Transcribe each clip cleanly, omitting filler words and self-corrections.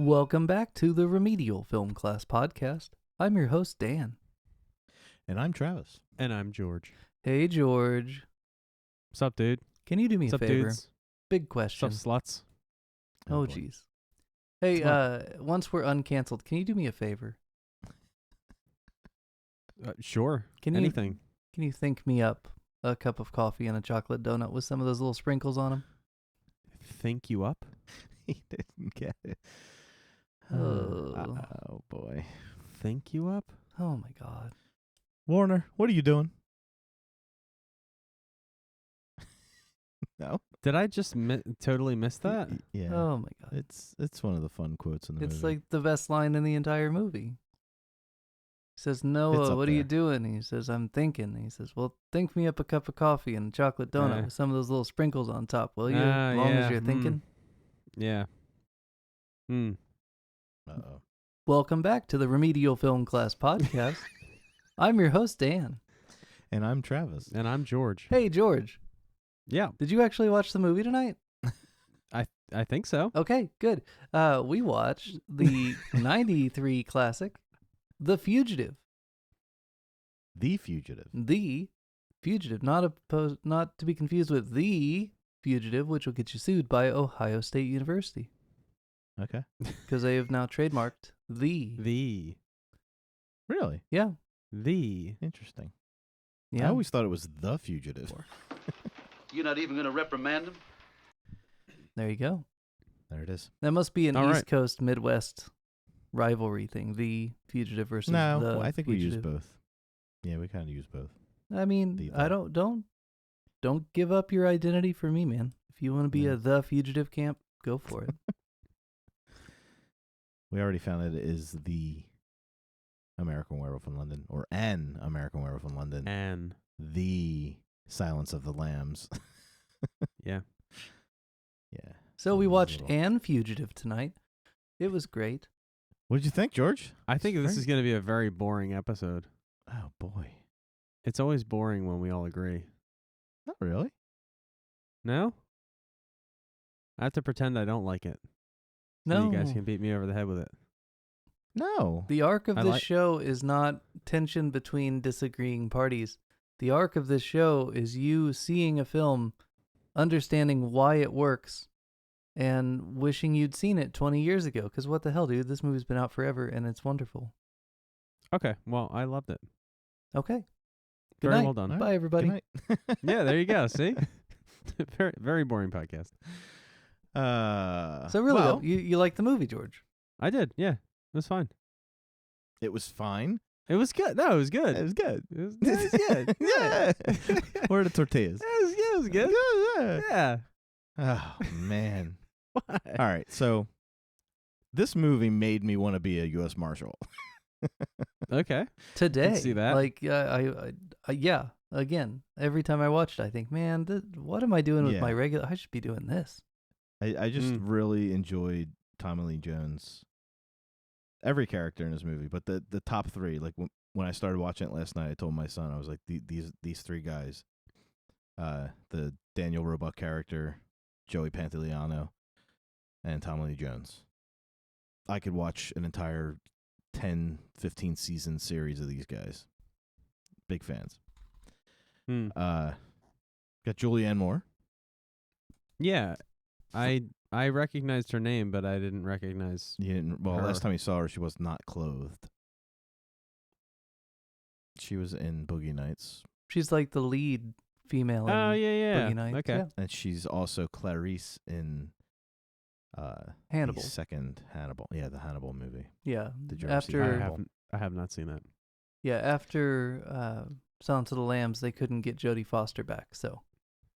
Welcome back to the Remedial Film Class Podcast. I'm your host, Dan. And I'm Travis. And I'm George. Hey, George. What's up, dude? Can you do me What's a up, favor? dudes? Big question. What's up, sluts? Oh, boy. jeez. Hey, once we're uncanceled, can you do me a favor? Sure. Can Anything. Can you think me up a cup of coffee and a chocolate donut with some of those little sprinkles on them? Think you up? He didn't get it. Oh. Boy. Think you up? Oh, my God. Warner, what are you doing? No? Did I just totally miss that? Yeah. Oh, my God. It's one of the fun quotes in the movie. It's like the best line in the entire movie. He says, It's Noah, up what are you there. doing? He says, I'm thinking. He says, well, think me up a cup of coffee and a chocolate donut with some of those little sprinkles on top, will you? As long as you're thinking. Yeah. Uh-oh. Welcome back to the Remedial Film Class Podcast. I'm your host, Dan. And I'm Travis. And I'm George. Hey, George. Yeah. Did you actually watch the movie tonight? I think so. Okay, good. We watched the 93 classic, The Fugitive. The Fugitive. The Fugitive, not to be confused with The Fugitive, which will get you sued by Ohio State University Okay. because they have now trademarked The. Really? Yeah. Interesting. I Yeah. always thought it was The Fugitive. You're not even going to reprimand him? There you go. There it is. That must be an All East right. Coast Midwest rivalry thing. The Fugitive versus No, the I think we use Fugitive. both. Yeah, we kind of use both. I mean, The I don't give up your identity for me, man. If you want to be Yeah. a The Fugitive camp, go for it. We already found that it is the American Werewolf in London, or an American Werewolf in London. And The Silence of the Lambs. yeah. Yeah. So we it was a watched little- Anne Fugitive tonight. It was great. What did you think, George? I think this Great. is going to be a very boring episode. Oh, boy. It's always boring when we all agree. Not really. No? I have to pretend I don't like it. So No, you guys can beat me over the head with it. No. the arc of I this like- show is not tension between disagreeing parties. The arc of this show is you seeing a film, understanding why it works, and wishing you'd seen it 20 years ago. Because what the hell, dude? This movie's been out forever, and it's wonderful. Okay. Well, I loved it. Okay. Good Very night. well done. All right. Bye, everybody. Good night. Yeah, there you go. See? Very, very boring podcast. So really, well, though, you like the movie, George? I did. Yeah. It was fine. it was fine. It was good. No, it was good. It was good. It was good. Yeah. Where are the tortillas? It was good. Yeah. Yeah. Oh, man. Why? All right. So this movie made me want to be a U.S. Marshal. Okay. Today, see that. Like, yeah. Again, every time I watch it, I think, man, what am I doing with Yeah. my regular? I should be doing this. I just really enjoyed Tommy Lee Jones. Every character in this movie, but the top three. Like when I started watching it last night, I told my son, I was like, these three guys, the Daniel Roebuck character, Joey Pantoliano, and Tommy Lee Jones. I could watch an entire 10, 15 season series of these guys. Big fans. Got Julianne Moore. Yeah. I recognized her name, but I didn't recognize. You didn't. Well, Her. last time you saw her, she was not clothed. She was in Boogie Nights, She's like the lead female. Oh, in yeah. Boogie Nights. Okay. Yeah. and she's also Clarice in Hannibal. the second Hannibal. Yeah, the Hannibal movie. Yeah. Did you ever see After Hannibal? I have not seen that. after Silence of the Lambs, they couldn't get Jodie Foster back, so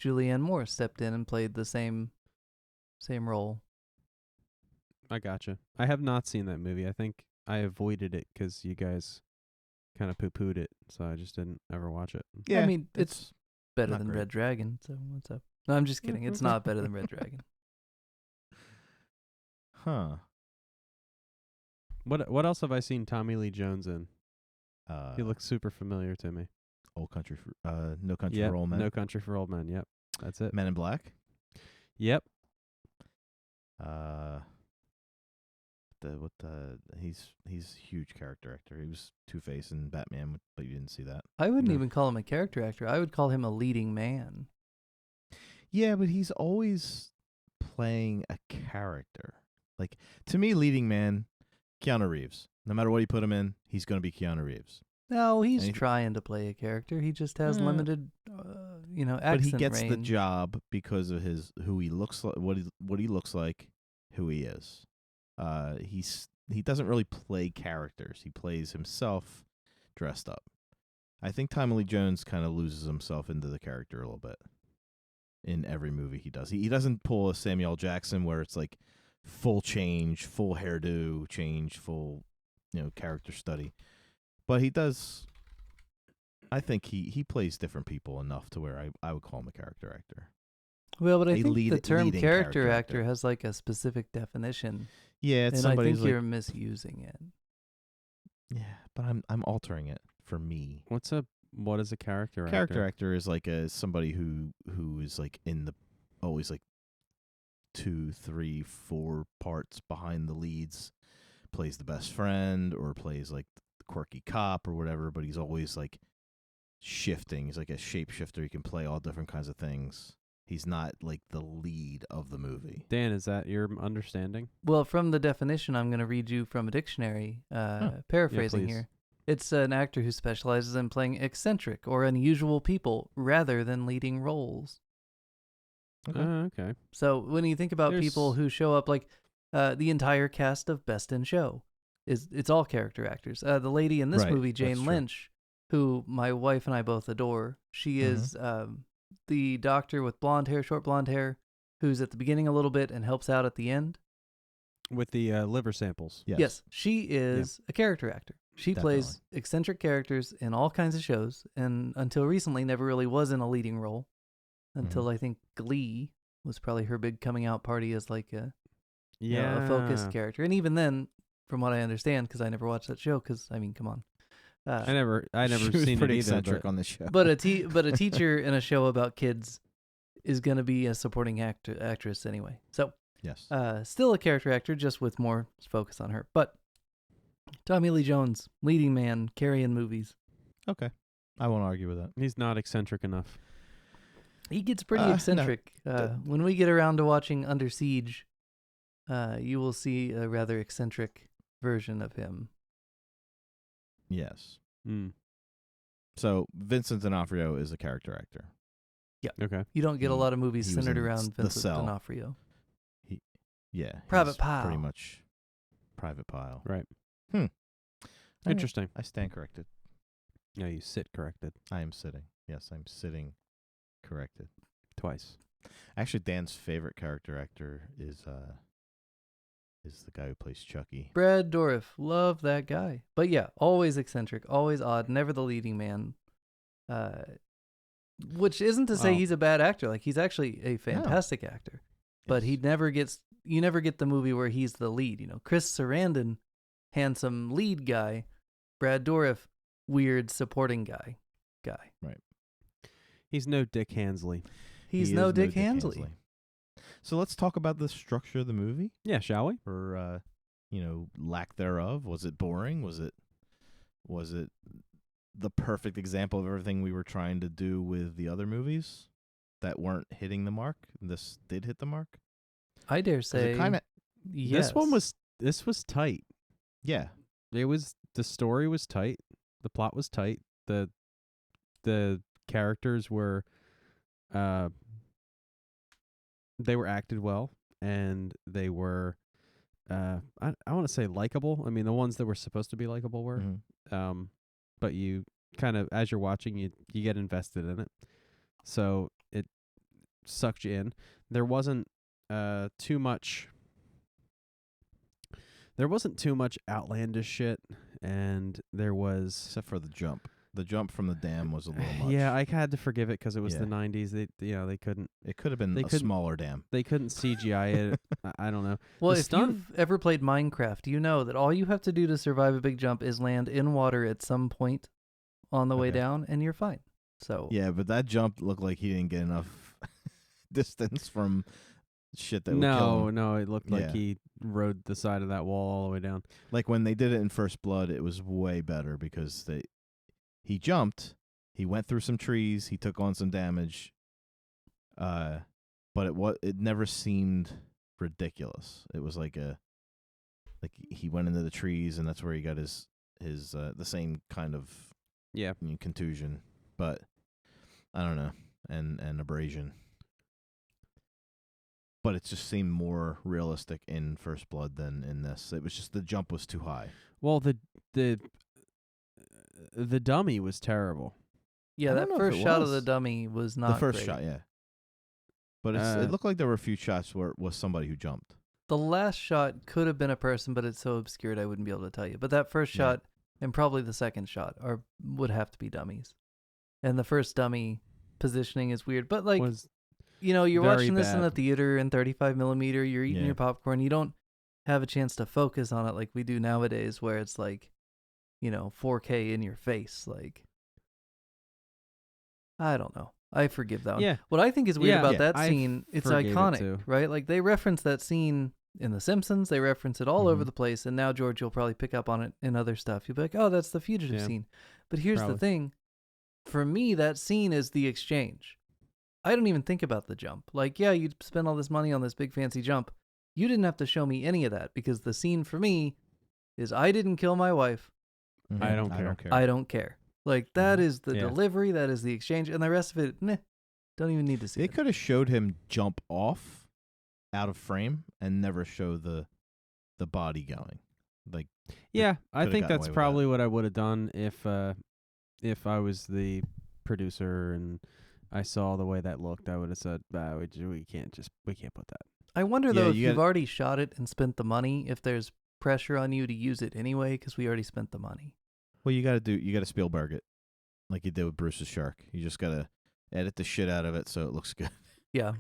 Julianne Moore stepped in and played the same role. I gotcha. I have not seen that movie. I think I avoided it because you guys kind of poo-pooed it, so I just didn't ever watch it. Yeah, I mean, it's better not than great. Red Dragon. So what's up? No, I'm just kidding. It's not better than Red Dragon. huh. What else have I seen Tommy Lee Jones in? Uh, He looks super familiar to me. Old Country for No Country Yep, for Old Men. No Country for Old Men. Yep, that's it. Men in Black. Yep. he's a huge character actor. He was Two-Face in Batman, but you didn't see that. I wouldn't No. even call him a character actor. I would call him a leading man. Yeah, but he's always playing a character. Like, to me, leading man, Keanu Reeves. No matter what you put him in, he's going to be Keanu Reeves. No, he's And he- trying to play a character. He just has Yeah. limited, accent But he gets the range. job because of who he looks like, what he looks like, who he is. He doesn't really play characters. He plays himself dressed up. I think Tommy Lee Jones kind of loses himself into the character a little bit in every movie he does. He doesn't pull a Samuel L. Jackson where it's like full change, full hairdo change, full character study. But he does. I think he plays different people enough to where I would call him a character actor. Well, but I a think the term leading character character actor actor. has like a specific definition, Yeah, it's and I somebody's think like, you're misusing it. yeah, but I'm altering it for me. What is a character actor? Character actor is like somebody who is like in the always like 2, 3, 4 parts behind the leads, plays the best friend or plays like the quirky cop or whatever, but he's always like shifting. He's like a shapeshifter. He can play all different kinds of things. He's not like the lead of the movie. Dan, is that your understanding? Well, from the definition, I'm going to read you from a dictionary, paraphrasing please. here. It's an actor who specializes in playing eccentric or unusual people rather than leading roles. Okay. So when you think about people who show up, like the entire cast of Best in Show, it's all character actors. The lady in this Right, movie, that's Jane true. Lynch, who my wife and I both adore, she is the doctor with short blonde hair, who's at the beginning a little bit and helps out at the end. With the liver samples. Yes. She is a character actor. She plays eccentric characters in all kinds of shows, and until recently never really was in a leading role. Until I think Glee was probably her big coming out party as like a focused character. And even then, from what I understand, because I never watched that show, because I mean, come on. I never She was seen pretty it either. eccentric But on the show. But a teacher in a show about kids is going to be a supporting actress anyway. So Yes. still a character actor, just with more focus on her. But Tommy Lee Jones, leading man, carrying movies. Okay. I won't argue with that. he's not eccentric enough. He gets pretty No. eccentric. When we get around to watching Under Siege, you will see a rather eccentric version of him. Yes. Mm. So Vincent D'Onofrio is a character actor. Okay. You don't get a He- lot of movies he was centered in around The Vincent Cell. D'Onofrio. Yeah. Private he's Pile. Pretty much Private Pile. Right. Alright. Interesting. I stand corrected. No, you sit corrected I am sitting. Yes, I'm sitting corrected. twice. Actually, Dan's favorite character actor is the guy who plays Chucky. Brad Dourif, love that guy. But yeah, always eccentric, always odd, never the leading man. Which isn't to say Well- he's a bad actor. Like, he's actually a fantastic actor. But Yes. you never get the movie where he's the lead. You know, Chris Sarandon, handsome lead guy. Brad Dourif, weird supporting guy. He's no Dick Hensley. He's He no is Dick Hensley. So let's talk about the structure of the movie, Yeah, shall we? or lack thereof. Was it boring? Was it the perfect example of everything we were trying to do with the other movies that weren't hitting the mark? This did hit the mark. I dare 'Cause say, it kind of yes. This was tight. yeah. The story was tight. The plot was tight. The characters were they were acted well, and they were I want to say likable. I mean, the ones that were supposed to be likable were. Mhm. But you kind of, as you're watching, you get invested in it. So it sucked you in. There wasn't too much outlandish shit, and there was Except for the jump. The jump from the dam was a little much. yeah, I had to forgive it because it was Yeah. the 90s. They couldn't It could have been They a couldn't- smaller dam. CGI it. I don't know. Well, The if stunt- you've ever played Minecraft, you know that all you have to do to survive a big jump is land in water at some point on the way Okay. down, and you're fine. So Yeah, but that jump looked like he didn't get enough distance from shit that would kill him. No, it looked like he rode the side of that wall all the way down. Like when they did it in First Blood, it was way better because he jumped, he went through some trees, he took on some damage, but it never seemed ridiculous. It was like he went into the trees and that's where he got his the same kind of contusion, but I don't know, and abrasion. But it just seemed more realistic in First Blood than in this. It was just the jump was too high. Well, the dummy was terrible. Yeah, that first shot of the dummy was not the first great. shot, yeah. But it looked like there were a few shots where it was somebody who jumped. The last shot could have been a person, but it's so obscured I wouldn't be able to tell you. But that first shot and probably the second shot would have to be dummies. And the first dummy positioning is weird, but like you're watching this in the theater in 35 millimeter. You're eating your popcorn. You don't have a chance to focus on it like we do nowadays, where it's like, 4K in your face. Like, I don't know. I forgive that one. Yeah. What I think is weird about that scene, it's iconic, it right? Like they reference that scene in The Simpsons. They reference it all over the place. And now, George, you'll probably pick up on it in other stuff. You'll be like, oh, that's the Fugitive scene. But here's the thing. For me, that scene is the exchange. I don't even think about the jump. Like, yeah, you spend all this money on this big fancy jump. You didn't have to show me any of that because the scene for me is I didn't kill my wife. Mm-hmm. I don't care. I don't care. Like, that is the delivery. That is the exchange. And the rest of it, don't even need to see it. They could have showed him jump off out of frame and never show the body going. Like, yeah, I think that's probably what I would have done if I was the producer and I saw the way that looked. I would have said, we can't put that. I wonder though if you've already shot it and spent the money, if there's pressure on you to use it anyway because we already spent the money. Well, you got to Spielberg it like you did with Bruce's Shark. You just got to edit the shit out of it so it looks good. Yeah.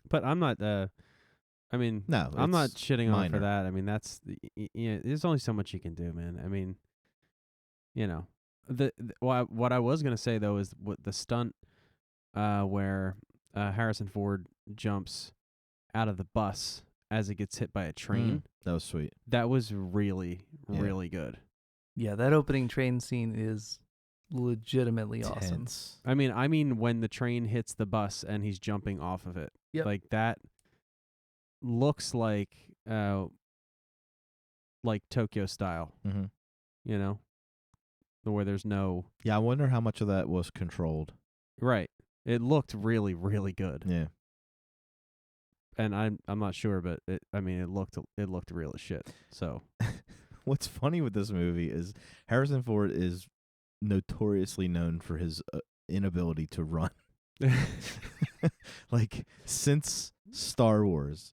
But I'm not. I'm not shitting on him for that. I mean, that's there's only so much you can do, man. I mean, what I was gonna say though is the stunt where Harrison Ford jumps out of the bus as it gets hit by a train. That was sweet. That was really, really good. Yeah, that opening train scene is legitimately awesome. I mean when the train hits the bus and he's jumping off of it. Yep. Like that looks like Tokyo style. Mm-hmm. Where there's no... Yeah, I wonder how much of that was controlled. Right. It looked really, really good. Yeah. And I'm not sure, but it looked real as shit. So what's funny with this movie is Harrison Ford is notoriously known for his inability to run. Like since Star Wars,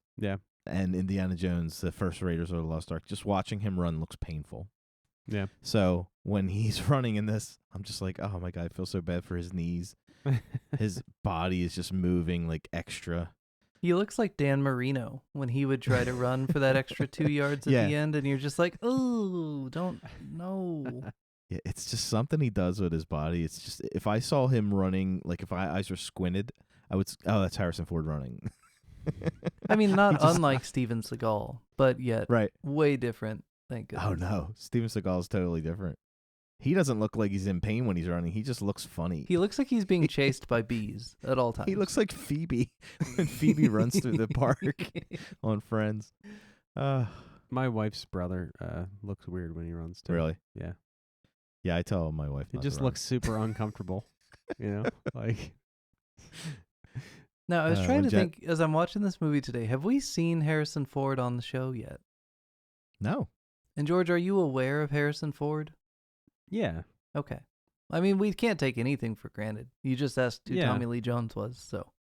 and Indiana Jones, the first Raiders of the Lost Ark, just watching him run looks painful. Yeah. So when he's running in this, I'm just like, oh my God, I feel so bad for his knees. His body is just moving like extra. He looks like Dan Marino when he would try to run for that extra 2 yards at the end, and you're just like, oh, no. Yeah, it's just something he does with his body. It's just, if I saw him running, like if my eyes were squinted, I would, that's Harrison Ford running. I mean, not unlike Steven Seagal, but yet way different. Thank goodness. Oh no, Steven Seagal is totally different. He doesn't look like he's in pain when he's running. He just looks funny. He looks like he's being chased by bees at all times. He looks like Phoebe when Phoebe runs through the park on Friends. My wife's brother looks weird when he runs too. Really? Yeah. Yeah, I tell my wife. He just looks super uncomfortable. Like. Now, I was trying to think, as I'm watching this movie today, have we seen Harrison Ford on the show yet? No. And George, are you aware of Harrison Ford? Yeah. Okay. I mean, we can't take anything for granted. You just asked who Tommy Lee Jones was, so.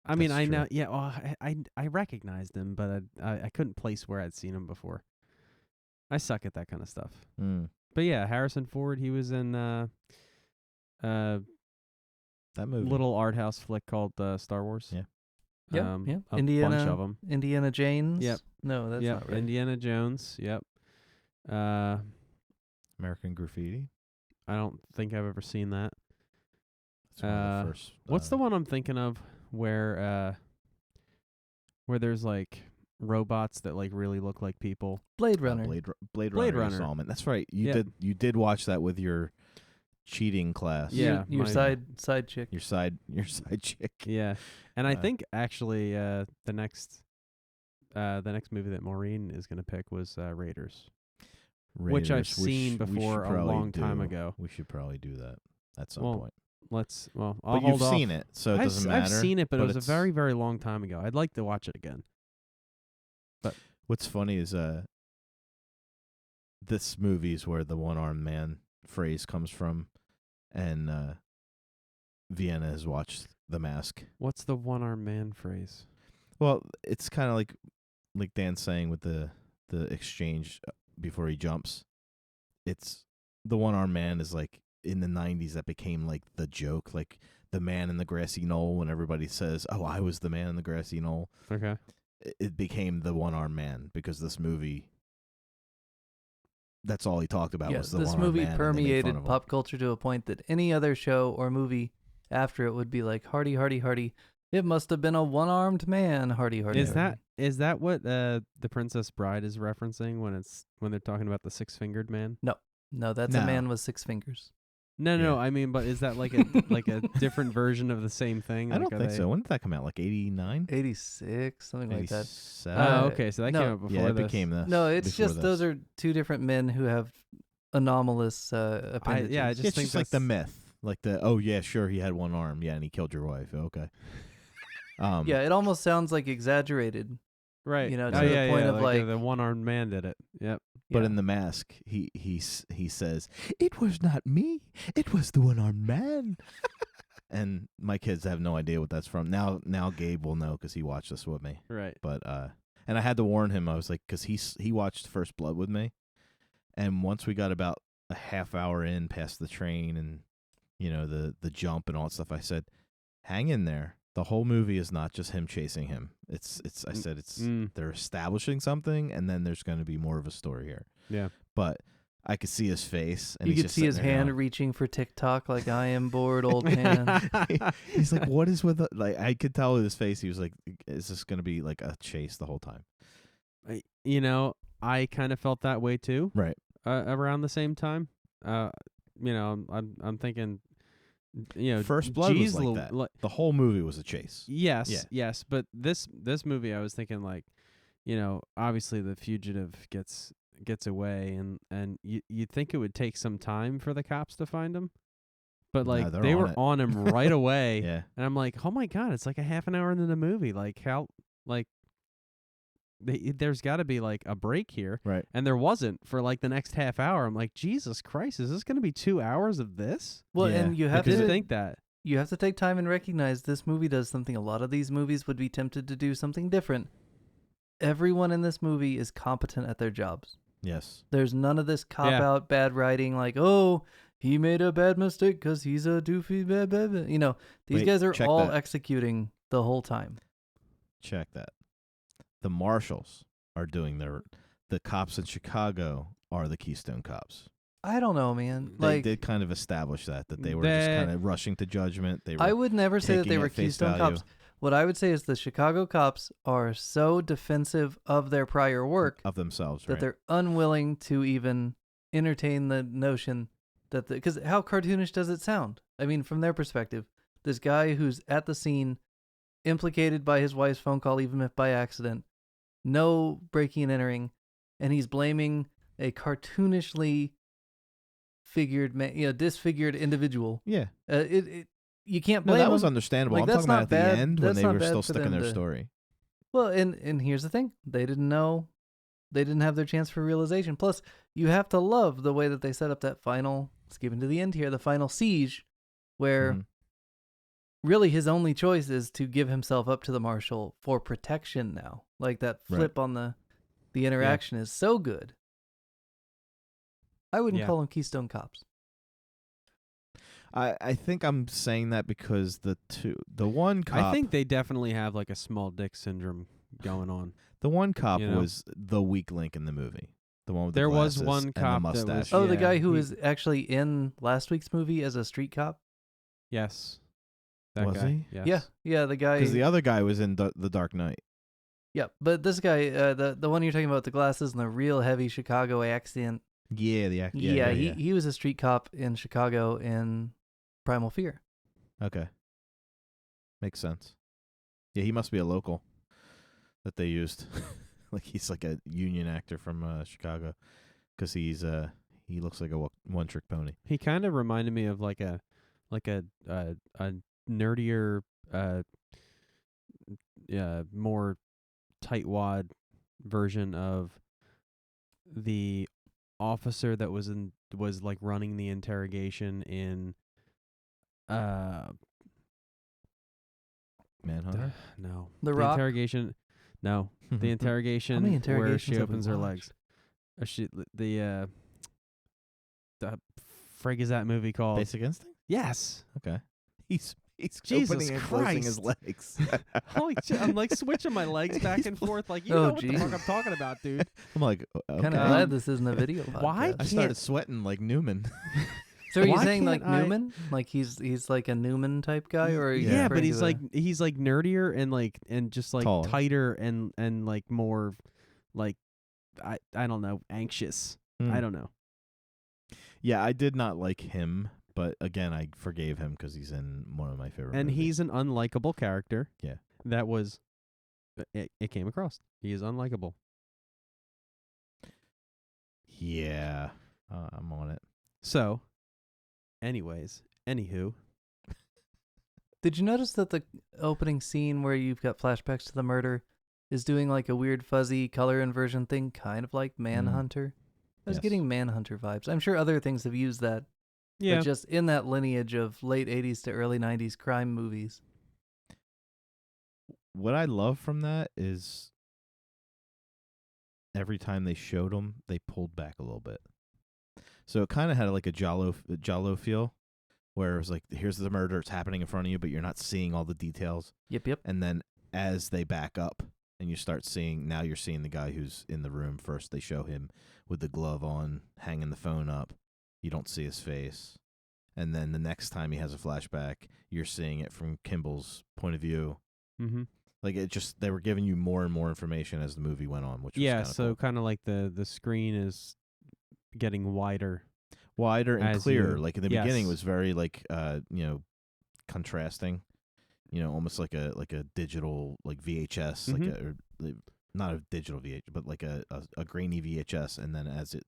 I mean, I know. Yeah, well, I recognized him, but I couldn't place where I'd seen him before. I suck at that kind of stuff. But yeah, Harrison Ford, he was in that movie, little art house flick called Star Wars. Yeah. Yeah. A bunch of them. Indiana Jones. Yep. No, that's not right. Indiana Jones. Yep. American Graffiti. I don't think I've ever seen that. That's one of the first. What's the one I'm thinking of where there's like robots that like really look like people. Blade Runner. Blade Runner installment. That's right. You did watch that with your cheating class. Yeah, your side chick. Your side chick. Yeah, and I think actually the next movie that Maureen is going to pick was Raiders, which I've seen before a long time ago. We should probably do that at some point. I'll but hold you've off. seen it, so it doesn't matter. I've seen it, but it was a very, very long time ago. I'd like to watch it again. But what's funny is this movie is where the one-armed man phrase comes from, and Vienna has watched The Mask. What's the one-armed man phrase? Well, it's kind of like Dan's saying with the exchange before he jumps. It's the one-armed man is like in the 90s that became like the joke, like the man in the grassy knoll when everybody says, "Oh, I was the man in the grassy knoll." Okay. It became the one-armed man because this movie, that's all he talked about was the one-armed man. This movie permeated pop culture to a point that any other show or movie after it would be like, hardy, hardy, hardy. It must have been a one-armed man, hardy, hardy. Is that what The Princess Bride is referencing when they're talking about the six-fingered man? No, that's a man with six fingers. No. I mean, but is that like a different version of the same thing? I don't think so. When did that come out? Like 89? 86, something like that. Oh, okay. So that came out before it became this. No, it's just those are two different men who have anomalous appendages. I it's think just like the myth. Like he had one arm. Yeah, and he killed your wife. Okay. Yeah, it almost sounds like exaggerated. Right. To the point of like the one-armed man did it. Yep. But in The Mask, he says, "It was not me. It was the one-armed man." And my kids have no idea what that's from. Now Gabe will know because he watched this with me. Right. But and I had to warn him. I was like, because he watched First Blood with me, and once we got about a half hour in past the train and the jump and all that stuff, I said, "Hang in there. The whole movie is not just him chasing him. They're establishing something, and then there's going to be more of a story here." Yeah. But I could see his face, and you could see his hand reaching for TikTok, like, "I am bored, old man." He's like, "What is with it?" Like, I could tell with his face. He was like, "Is this going to be like a chase the whole time?" I kind of felt that way too. Right. Around the same time, I'm thinking. First Blood was like that. The whole movie was a chase. Yes. But this movie, I was thinking like, obviously the fugitive gets away, and you'd think it would take some time for the cops to find him, but like they were on him right away. Yeah. And I'm like, oh my god, it's like a half an hour into the movie. Like how there's got to be like a break here, right? And there wasn't for like the next half hour. I'm like, Jesus Christ, is this going to be 2 hours of this? Well, and you have to think that you have to take time and recognize this movie does something a lot of these movies would be tempted to do, something different. Everyone in this movie is competent at their jobs. Yes. There's none of this cop out bad writing like, "Oh, he made a bad mistake because he's a doofy bad. These guys are all executing the whole time. Check that. The marshals are doing the cops in Chicago are the Keystone Cops. I don't know, man. They did kind of establish that they were just kind of rushing to judgment. I would never say that they were Keystone Cops. What I would say is the Chicago cops are so defensive of their prior work of themselves that they're unwilling to even entertain the notion that because how cartoonish does it sound? I mean, from their perspective, this guy who's at the scene, implicated by his wife's phone call, even if by accident, no breaking and entering, and he's blaming a cartoonishly figured, disfigured individual. Yeah, you can't blame him. That was understandable. Like, I'm talking about at the end when they were still stuck in their story. Well, and here's the thing: they didn't know, they didn't have their chance for realization. Plus, you have to love the way that they set up that final. Skipping to the end here, the final siege, where. Really, his only choice is to give himself up to the marshal for protection now. Like, that flip on the interaction is so good. I wouldn't call them Keystone Cops. I think I'm saying that because the one cop... I think they definitely have, like, a small dick syndrome going on. The one cop was the weak link in the movie. The one with the glasses was one cop and the mustache. That was... Oh, the guy who was actually in last week's movie as a street cop? Yes. That Was guy. he? Yes. Yeah, the guy. Because the other guy was in the Dark Knight. Yeah, but this guy, the one you're talking about with the glasses and the real heavy Chicago accent. Yeah, He was a street cop in Chicago in Primal Fear. Okay. Makes sense. Yeah, he must be a local that they used. Like he's like a union actor from Chicago, because he looks like a one-trick pony. He kind of reminded me of like a nerdier, more tightwad version of the officer that was like running the interrogation in Manhunter? No. The Rock? Interrogation. No. The interrogation many where interrogations she have we opens her watched? legs. The frig is that movie called? Basic Instinct? Yes. Okay. He's Jesus opening and closing his Christ. legs. Holy shit, I'm like switching my legs back and forth like, you Oh, know what the fuck geez. I'm talking about, dude. I'm like, okay. Kind of glad this isn't a video podcast. Why I started sweating like Newman. So are you Why saying like can't I- Newman? Like he's like a Newman type guy, or are you Yeah, referring but he's to like nerdier and just like Taller. tighter and like more like I don't know, anxious. I don't know. Yeah, I did not like him, but again, I forgave him because he's in one of my favorite And movies. he's an unlikable character. Yeah. That was it came across. He is unlikable. Yeah, I'm on it. So, anywho, Did you notice that the opening scene where you've got flashbacks to the murder is doing like a weird fuzzy color inversion thing, kind of like Manhunter? I was Yes. getting Manhunter vibes. I'm sure other things have used that, yeah. but just in that lineage of late 80s to early 90s crime movies. What I love from that is every time they showed him, they pulled back a little bit. So it kind of had like a Giallo feel, where it was like, here's the murder, it's happening in front of you, but you're not seeing all the details. Yep. And then as they back up and you start seeing, now you're seeing the guy who's in the room first. They show him with the glove on, hanging the phone up. You don't see his face. And then the next time he has a flashback, you're seeing it from Kimball's point of view. Mm-hmm. Like it just, they were giving you more and more information as the movie went on, which was Yeah, kinda so cool. kind of like the screen is getting wider. Wider and as clearer. you- Like in the beginning, yes. it was very like contrasting. Almost like a digital like VHS, like not a digital VHS, but like a grainy VHS. And then as it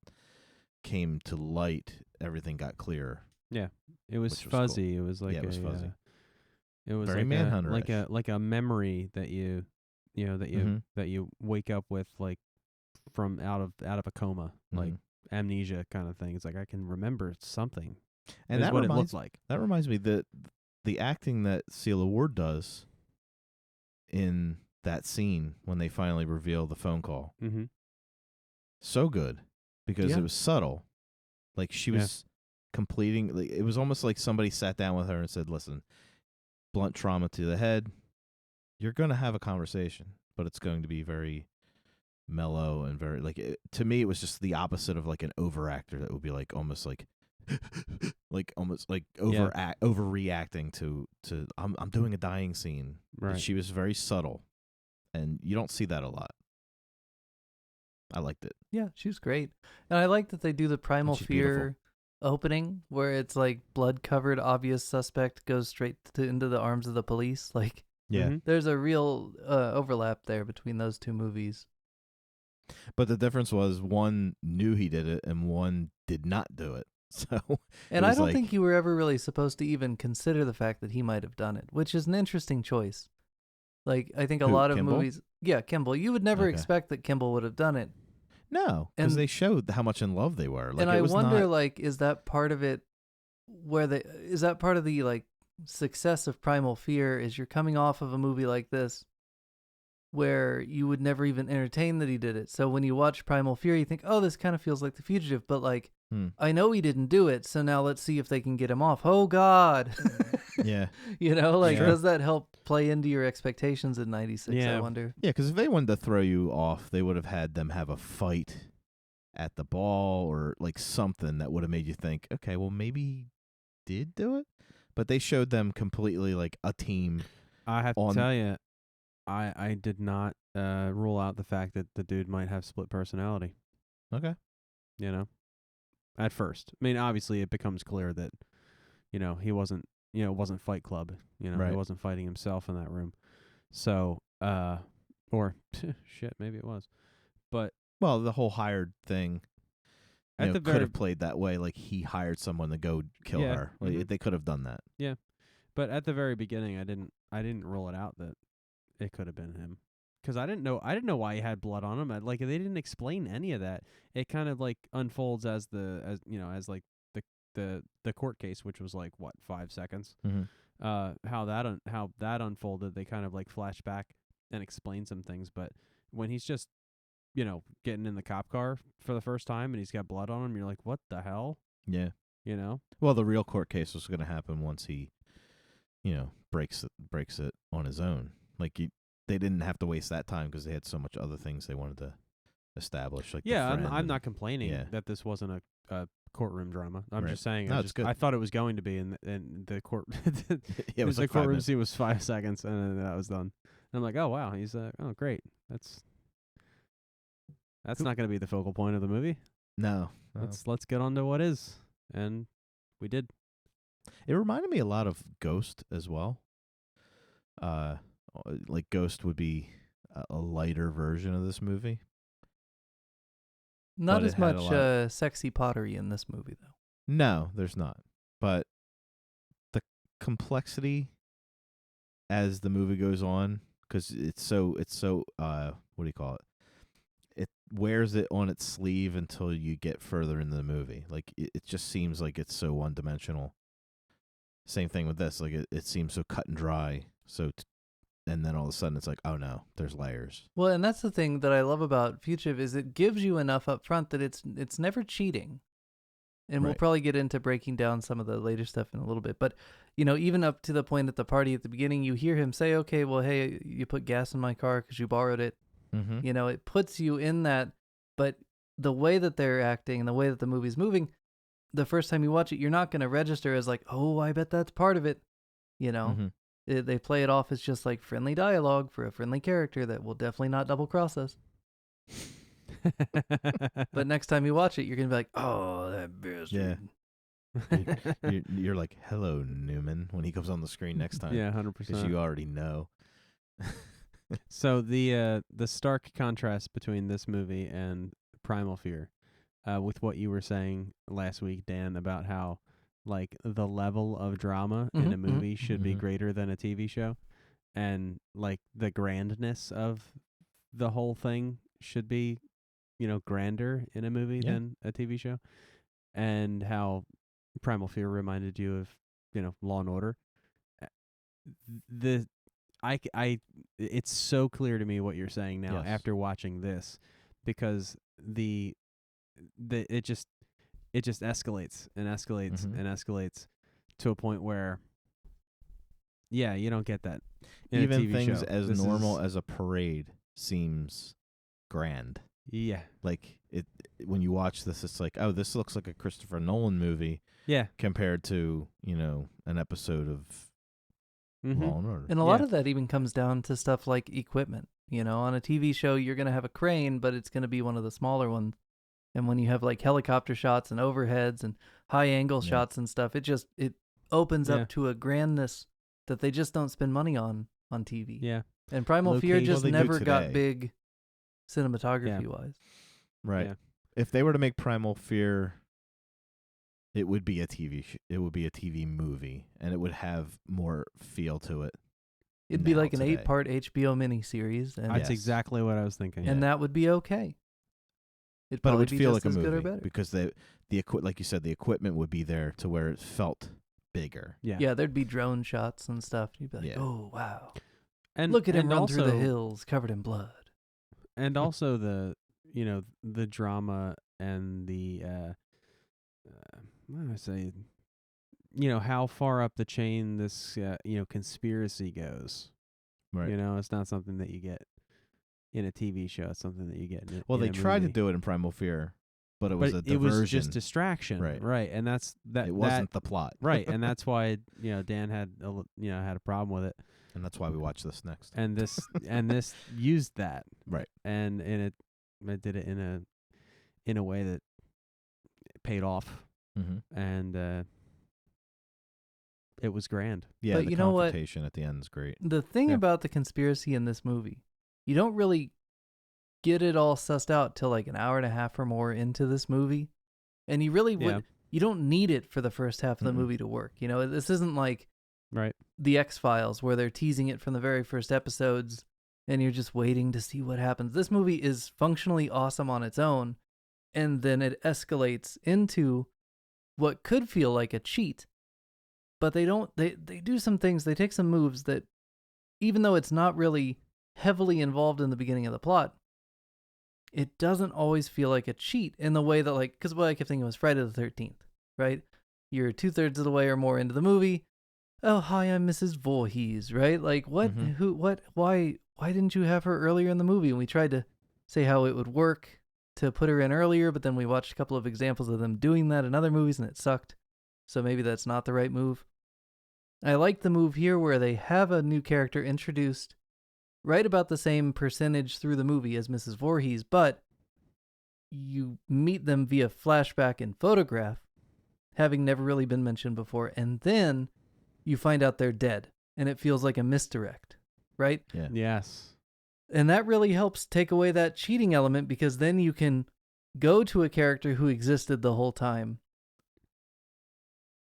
came to light, everything got clearer. It was Which was cool. fuzzy. It was like It was fuzzy. It was Very like Manhunter-ish. like a memory that you that you wake up with like from out of a coma, like amnesia kind of thing. It's like I can remember something. And is that what it reminds looked like. That reminds me that the acting that Celia Ward does in that scene when they finally reveal the phone call, Mm-hmm. so good because Yeah. it was subtle. Like she was completing. Like, it was almost like somebody sat down with her and said, "Listen, blunt trauma to the head. You're going to have a conversation, but it's going to be very mellow and very like." To me, it was just the opposite of like an overactor that would be like almost like. Like almost like overreacting to I'm doing a dying scene. Right. And she was very subtle, and you don't see that a lot. I liked it. Yeah, she was great. And I like that they do the Primal she's Fear beautiful. opening where it's like blood-covered, obvious suspect goes straight into the arms of the police. Like, Yeah, Mhm. there's a real overlap there between those two movies. but the difference was one knew he did it and one did not do it. So, And it I was don't like- think you were ever really supposed to even consider the fact that he might have done it, which is an interesting choice. Like, I think a Who, lot of Kimball? movies... Yeah, Kimball. You would never Okay. expect that Kimball would have done it. no, because And- they showed how much in love they were. Like, and it I was wonder, not, like, is that part of it is that part of the, like, success of Primal Fear is you're coming off of a movie like this where you would never even entertain that he did it. So when you watch Primal Fear, you think, oh, this kind of feels like The Fugitive, but, like, I know he didn't do it, so now let's see if they can get him off. Oh, God. yeah, Like, Sure. does that help play into your expectations in 96, I Yeah. wonder? yeah. Because if they wanted to throw you off, they would have had them have a fight at the ball or like something that would have made you think, okay, well maybe he did do it. But they showed them completely like a team. I have to tell you, I did not rule out the fact that the dude might have split personality. Okay. You know, at first. I mean, obviously it becomes clear that, he wasn't, it wasn't Fight Club. Right. He wasn't fighting himself in that room. So, or shit, maybe it was. But well, the whole hired thing could have played that way. Like he hired someone to go kill her. Like they could have done that. Yeah. But at the very beginning, I didn't rule it out that it could have been him. Because I didn't know why he had blood on him. They didn't explain any of that. It kind of like unfolds as the court case, which was like what 5 seconds. Mm-hmm. How that unfolded, they kind of like flash back and explain some things. But when he's just getting in the cop car for the first time and he's got blood on him, you're like, what the hell? Yeah. Well, the real court case was going to happen once he, breaks it on his own. Like they didn't have to waste that time because they had so much other things they wanted to establish. Like I'm not complaining that this wasn't a courtroom drama. I'm just saying. No, it's good. I thought it was going to be, and the court. It was like the courtroom scene was 5 seconds, and then that was done. And I'm like, oh wow, he's oh great. That's not going to be the focal point of the movie. No. Let's get on to what is, and we did. It reminded me a lot of Ghost as well. Like Ghost would be a lighter version of this movie. Not as much sexy pottery in this movie, though. No, there's not. But the complexity as the movie goes on, because it's so what do you call it? It wears it on its sleeve until you get further into the movie. Like it just seems like it's so one-dimensional. Same thing with this. Like it seems so cut and dry. And then all of a sudden it's like, oh no, there's layers. Well, and that's the thing that I love about Fugitive is it gives you enough up front that it's never cheating. And we'll probably get into breaking down some of the later stuff in a little bit. But, even up to the point at the party at the beginning, you hear him say, okay, well, hey, you put gas in my car because you borrowed it. Mm-hmm. It puts you in that. But the way that they're acting and the way that the movie's moving, the first time you watch it, you're not going to register as like, oh, I bet that's part of it. Mm-hmm. They play it off as just like friendly dialogue for a friendly character that will definitely not double cross us. But next time you watch it, you're going to be like, oh, that bastard. Yeah. You're like, hello, Newman, when he comes on the screen next time. Yeah, 100%. Because you already know. So the stark contrast between this movie and Primal Fear, with what you were saying last week, Dan, about how like the level of drama in a movie should be greater than a TV show, and like the grandness of the whole thing should be, grander in a movie than a TV show, and how Primal Fear reminded you of, Law and Order. It's so clear to me what you're saying now after watching this, because it just escalates and escalates and escalates to a point where, you don't get that in even a TV things show. as normal as a parade seems grand. Yeah, like it when you watch this, it's like, oh, this looks like a Christopher Nolan movie. Yeah, compared to an episode of Law and Order. And a lot of that even comes down to stuff like equipment. On a TV show, you're going to have a crane, but it's going to be one of the smaller ones. And when you have like helicopter shots and overheads and high angle shots and stuff, it opens up to a grandness that they just don't spend money on TV. Yeah. And Primal Fear just never got big cinematography wise. Right. Yeah. If they were to make Primal Fear, it would be a TV movie, and it would have more feel to it. It'd be like an 8-part HBO miniseries. And that's exactly what I was thinking. And that would be okay. But it would feel like a movie because like you said, the equipment would be there to where it felt bigger. Yeah, there'd be drone shots and stuff. You'd be like, oh wow, and look at him run also, through the hills covered in blood. And also the drama and the what do I say? How far up the chain this conspiracy goes. Right. It's not something that you get in a TV show. It's something that you get in Well, in they a tried movie. to do it in Primal Fear, But it was a diversion. It was just distraction, right? And that's that. It wasn't the plot, right? And that's why Dan had had a problem with it, and that's why we watch this next. And this used that, right? And it did it in a way that paid off, and it was grand. Yeah, but the you know what? confrontation at the end is great. The thing about the conspiracy in this movie, you don't really get it all sussed out till like an hour and a half or more into this movie, and you really you don't need it for the first half of the movie to work. This isn't like the X-Files where they're teasing it from the very first episodes and you're just waiting to see what happens. This movie is functionally awesome on its own, and then it escalates into what could feel like a cheat, but they don't. They do some things, they take some moves that, even though it's not really heavily involved in the beginning of the plot, it doesn't always feel like a cheat in the way that, like, because what I kept thinking was Friday the 13th, right? You're 2/3 of the way or more into the movie. Oh, hi, I'm Mrs. Voorhees, right? Like, what, who, what, why didn't you have her earlier in the movie? And we tried to say how it would work to put her in earlier, but then we watched a couple of examples of them doing that in other movies and it sucked. So maybe that's not the right move. I like the move here where they have a new character introduced right about the same percentage through the movie as Mrs. Voorhees, but you meet them via flashback and photograph, having never really been mentioned before, and then you find out they're dead, and it feels like a misdirect, right? Yeah. Yes. And that really helps take away that cheating element, because then you can go to a character who existed the whole time,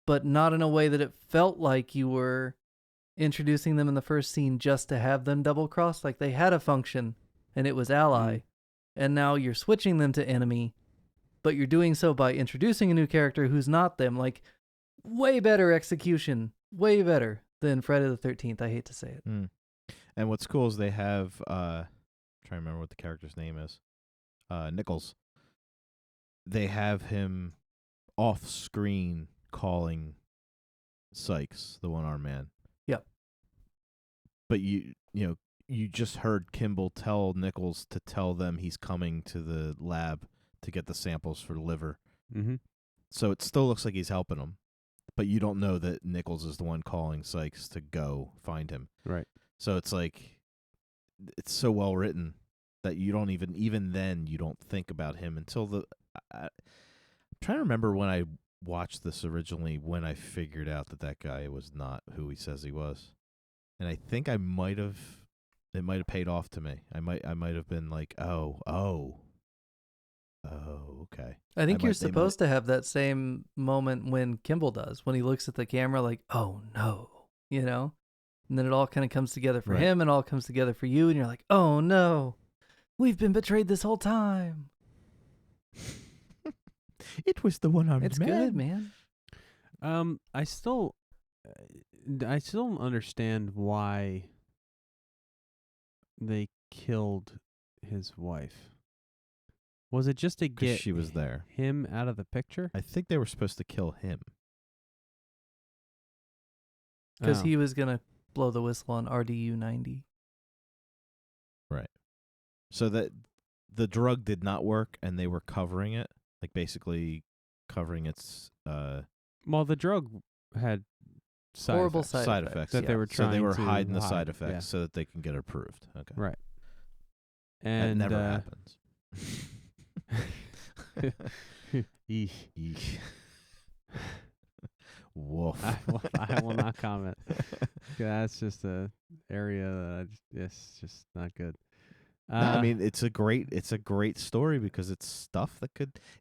but not in a way that it felt like you were introducing them in the first scene just to have them double-cross. Like, they had a function, and it was ally, and now you're switching them to enemy, but you're doing so by introducing a new character who's not them. Like, way better execution, way better than Friday the 13th. I hate to say it. And what's cool is they have, trying to remember what the character's name is, Nichols. They have him off-screen calling Sykes, the one-armed man. Yep. But you just heard Kimball tell Nichols to tell them he's coming to the lab to get the samples for the liver. Mm-hmm. So it still looks like he's helping him, but you don't know that Nichols is the one calling Sykes to go find him. Right. So it's like, it's so well written that you don't even then you don't think about him until I'm trying to remember when I watched this originally, when I figured out that guy was not who he says he was. And I think it might have paid off to me. I might have been like, oh, okay. I think you're supposed to have that same moment when Kimball does, when he looks at the camera like, oh no, and then it all kind of comes together for him and all comes together for you. And you're like, oh no, we've been betrayed this whole time. It was the one-armed man. It's good, man. I still don't understand why they killed his wife. Was it just to get she was there, him out of the picture? I think they were supposed to kill him. Because he was going to blow the whistle on RDU 90. Right. So that the drug did not work and they were covering it, like basically covering its... Well, the drug had horrible side effects that they were trying to so they were hiding the side effects so that they can get approved. Okay. Right. And that never happens. Woof. I will not comment. That's just a area that it's just not good. No, I mean, it's a great story because it's stuff that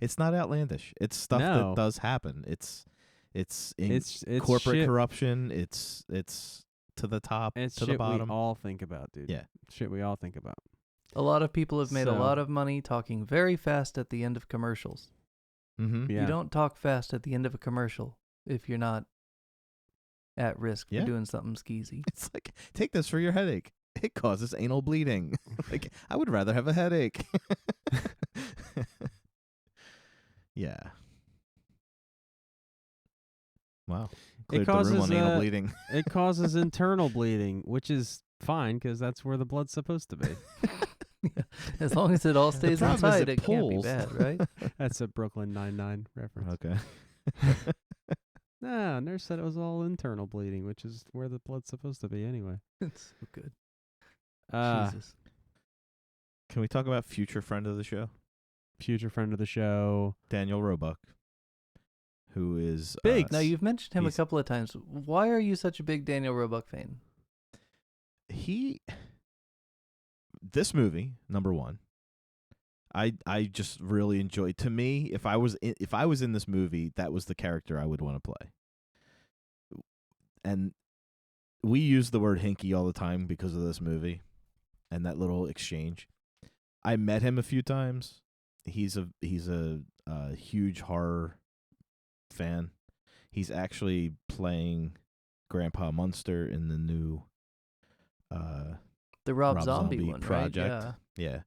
it's not outlandish. It's stuff that does happen. It's corporate shit. Corruption. It's to the top, it's to the bottom. We all think about, dude. Yeah. Shit we all think about. A lot of people have made a lot of money talking very fast at the end of commercials. Mm-hmm. Yeah. You don't talk fast at the end of a commercial if you're not at risk for doing something skeezy. It's like, take this for your headache. It causes anal bleeding. Like, I would rather have a headache. Yeah. Wow. Cleared the room on anal bleeding. It causes internal bleeding, which is fine because that's where the blood's supposed to be. Yeah. As long as it all stays problem is inside, it it can't be pulls. bad, right? That's a Brooklyn Nine-Nine reference. Okay. Nah, nurse said it was all internal bleeding, which is where the blood's supposed to be anyway. It's so good. Jesus. Can we talk about future friend of the show? Future friend of the show. Daniel Roebuck, who is Big. Now, you've mentioned him a he's- couple of times. Why are you such a big Daniel Roebuck fan? This movie, number one, I just really enjoyed. To me, if I was in this movie, that was the character I would want to play. And we use the word hinky all the time because of this movie and that little exchange. I met him a few times. He's a huge horror fan. He's actually playing Grandpa Munster in the new The Rob Rob Zombie Zombie one, project. right? Yeah. Yeah.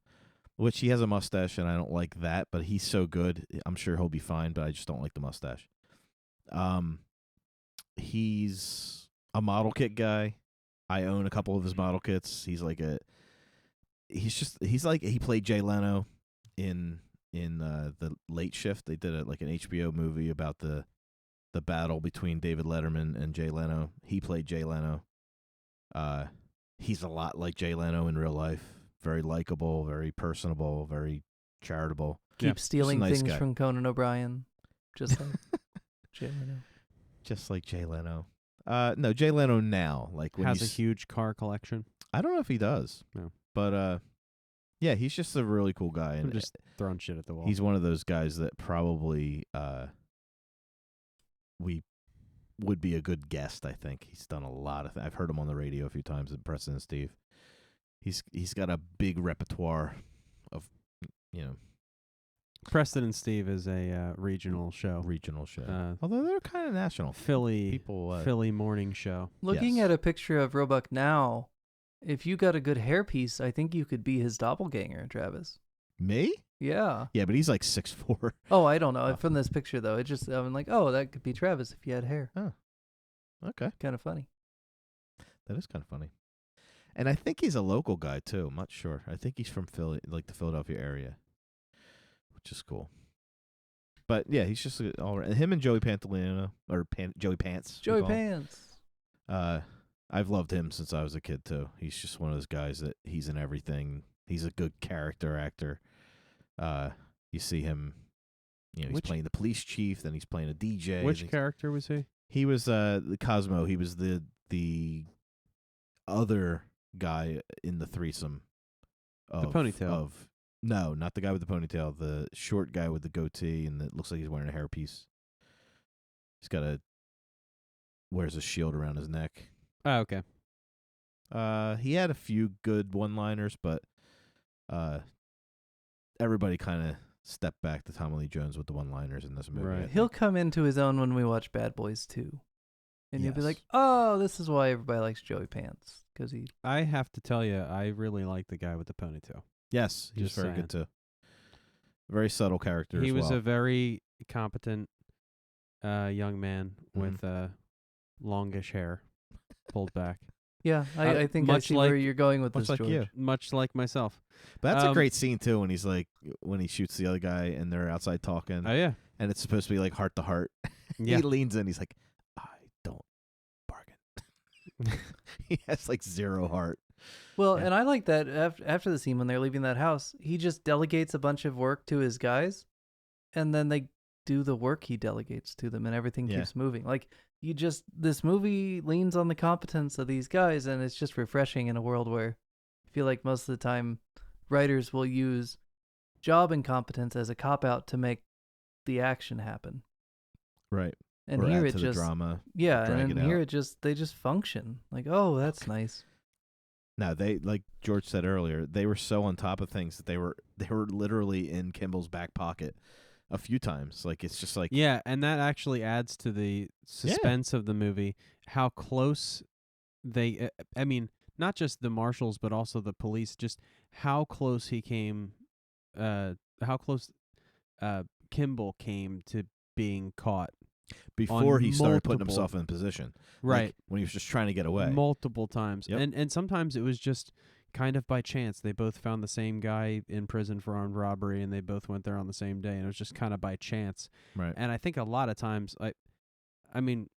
Which he has a mustache, and I don't like that, but he's so good. I'm sure he'll be fine, but I just don't like the mustache. He's a model kit guy. I own a couple of his model kits. He played Jay Leno in the Late Shift. They did an HBO movie about the battle between David Letterman and Jay Leno. He played Jay Leno. He's a lot like Jay Leno in real life. Very likable, very personable, very charitable. Keep stealing nice things guy. from Conan O'Brien, just like Jay Leno. Just like Jay Leno. No, Jay Leno now. Like when Has a huge car collection. I don't know if he does. No. But yeah, he's just a really cool guy, I'm and just throwing shit at the wall. he's one of those guys that probably we would be a good guest. I think he's done a lot of. I've heard him on the radio a few times at Preston and Steve. He's got a big repertoire of, Preston and Steve is a regional show. regional show. Although they're kind of national. Philly People, Philly morning show. Looking Yes. at a picture of Roebuck now, if you got a good hairpiece, I think you could be his doppelganger, Travis. Me? Yeah. Yeah, but he's like 6'4". Oh, I don't know. From this picture, though, I'm like, oh, that could be Travis if you had hair. Okay, Kind of funny. that is kind of funny. And I think he's a local guy too. I'm not sure. I think he's from Philly, like the Philadelphia area, which is cool. But yeah, he's just all right. Him and Joey Pantoliano or Joey Pants. we Joey call him. Pants. I've loved him since I was a kid too. He's just one of those guys that he's in everything. He's a good character actor. You see him, he's playing the police chief, then he's playing a DJ. Which character was he? He was the Cosmo. He was the other guy in the threesome. The ponytail. No, not the guy with the ponytail. The short guy with the goatee and it looks like he's wearing a hairpiece. He's wears a shield around his neck. Oh, okay. He had a few good one-liners, but everybody kind of stepped back to Tommy Lee Jones with the one-liners in this movie. Right. I think. He'll come into his own when we watch Bad Boys 2. And you'll be Yes. like, oh, this is why everybody likes Joey Pants. Because he... I have to tell you, I really like the guy with the ponytail. Yes, he's Just very saying. good too. Very subtle character. He as was well. a very competent young man Mhm. with longish hair pulled back. Yeah, I think I much see where like- you're going with much this, like George. you. Much like myself. But that's a Um, great scene too when he shoots the other guy and they're outside talking Oh, yeah. and it's supposed to be like heart to heart. Yeah. He leans in. He's like, I don't bargain. He has like zero heart. Well, Yeah. and I like that after the scene when they're leaving that house, he just delegates a bunch of work to his guys, and then they do the work he delegates to them, and everything Yeah. keeps moving. Like, this movie leans on the competence of these guys, and it's just refreshing in a world where I feel like most of the time writers will use job incompetence as a cop-out to make the action happen. Right. And or here add it to just... the drama. Yeah, drag and it here out. they just function. Like, oh, that's nice. No, they, like George said earlier, they were so on top of things that they were literally in Kimball's back pocket a few times. Like it's just like Yeah, and that actually adds to the suspense of the movie. How close they, I mean, not just the marshals, but also the police, just how close he came, how close Kimball came to being caught. before he started putting multiple- himself in position. Right. Like, when he was just trying to get away. Multiple times. Yep. And sometimes it was just kind of by chance. They both found the same guy in prison for armed robbery, and they both went there on the same day, and it was just kind of by chance. Right. And I think a lot of times, I mean,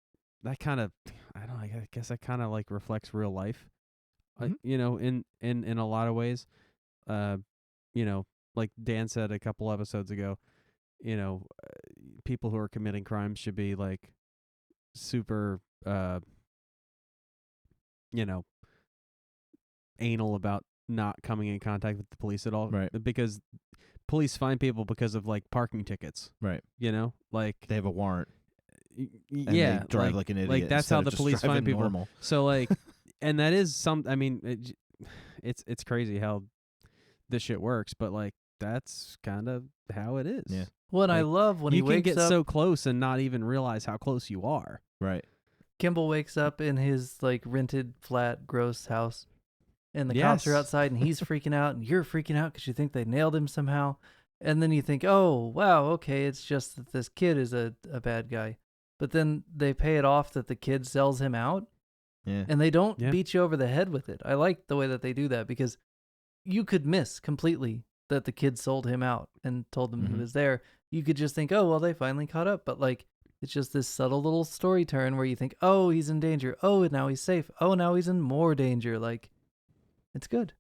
that kind of, I guess that kind of like reflects real life, you know, in a lot of ways. You know, like Dan said a couple episodes ago, you know, people who are committing crimes should be like super, you know, anal about not coming in contact with the police at all. Right. Because police find people because of like parking tickets. Right. You know, like they have a warrant. And they drive like an idiot. Like that's how the police find people. Normal. So like, and that is I mean, it's crazy how this shit works, but like that's kind of how it is. Yeah. What like, I love when he wakes up, you can get so close and not even realize how close you are. Right. Kimball wakes up in his like rented flat, gross house, and the cops are outside, and he's freaking out, and you're freaking out because you think they nailed him somehow, and then you think, oh wow, okay, it's just that this kid is a bad guy, but then they pay it off that the kid sells him out, and they don't beat you over the head with it. I like the way that they do that because you could miss completely that the kid sold him out and told them he was there. You could just think, oh well, they finally caught up, but like. It's just this subtle little story turn where you think, oh, he's in danger. Oh, now he's safe. Oh, now he's in more danger. Like, it's good.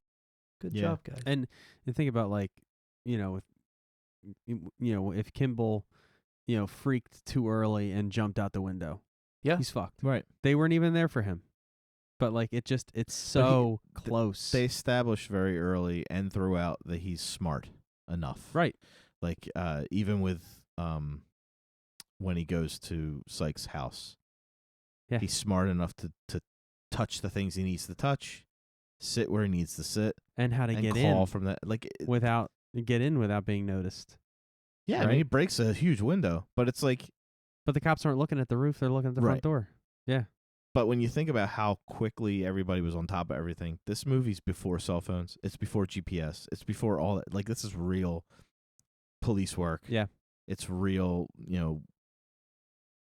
Good job, guys. And think about like, you know, if Kimball, you know, freaked too early and jumped out the window, he's fucked. Right. They weren't even there for him. But like, it's so close. They established very early and throughout that he's smart enough. Right. Like, even with when he goes to Sykes' house. Yeah. He's smart enough to touch the things he needs to touch, sit where he needs to sit, and how to and get call in from that without being noticed. Yeah, right? I mean, he breaks a huge window, but it's like, but the cops aren't looking at the roof; they're looking at the front door. Yeah. But when you think about how quickly everybody was on top of everything, this movie's before cell phones. It's before GPS. It's before all that. Like, this is real police work. Yeah. It's real, you know,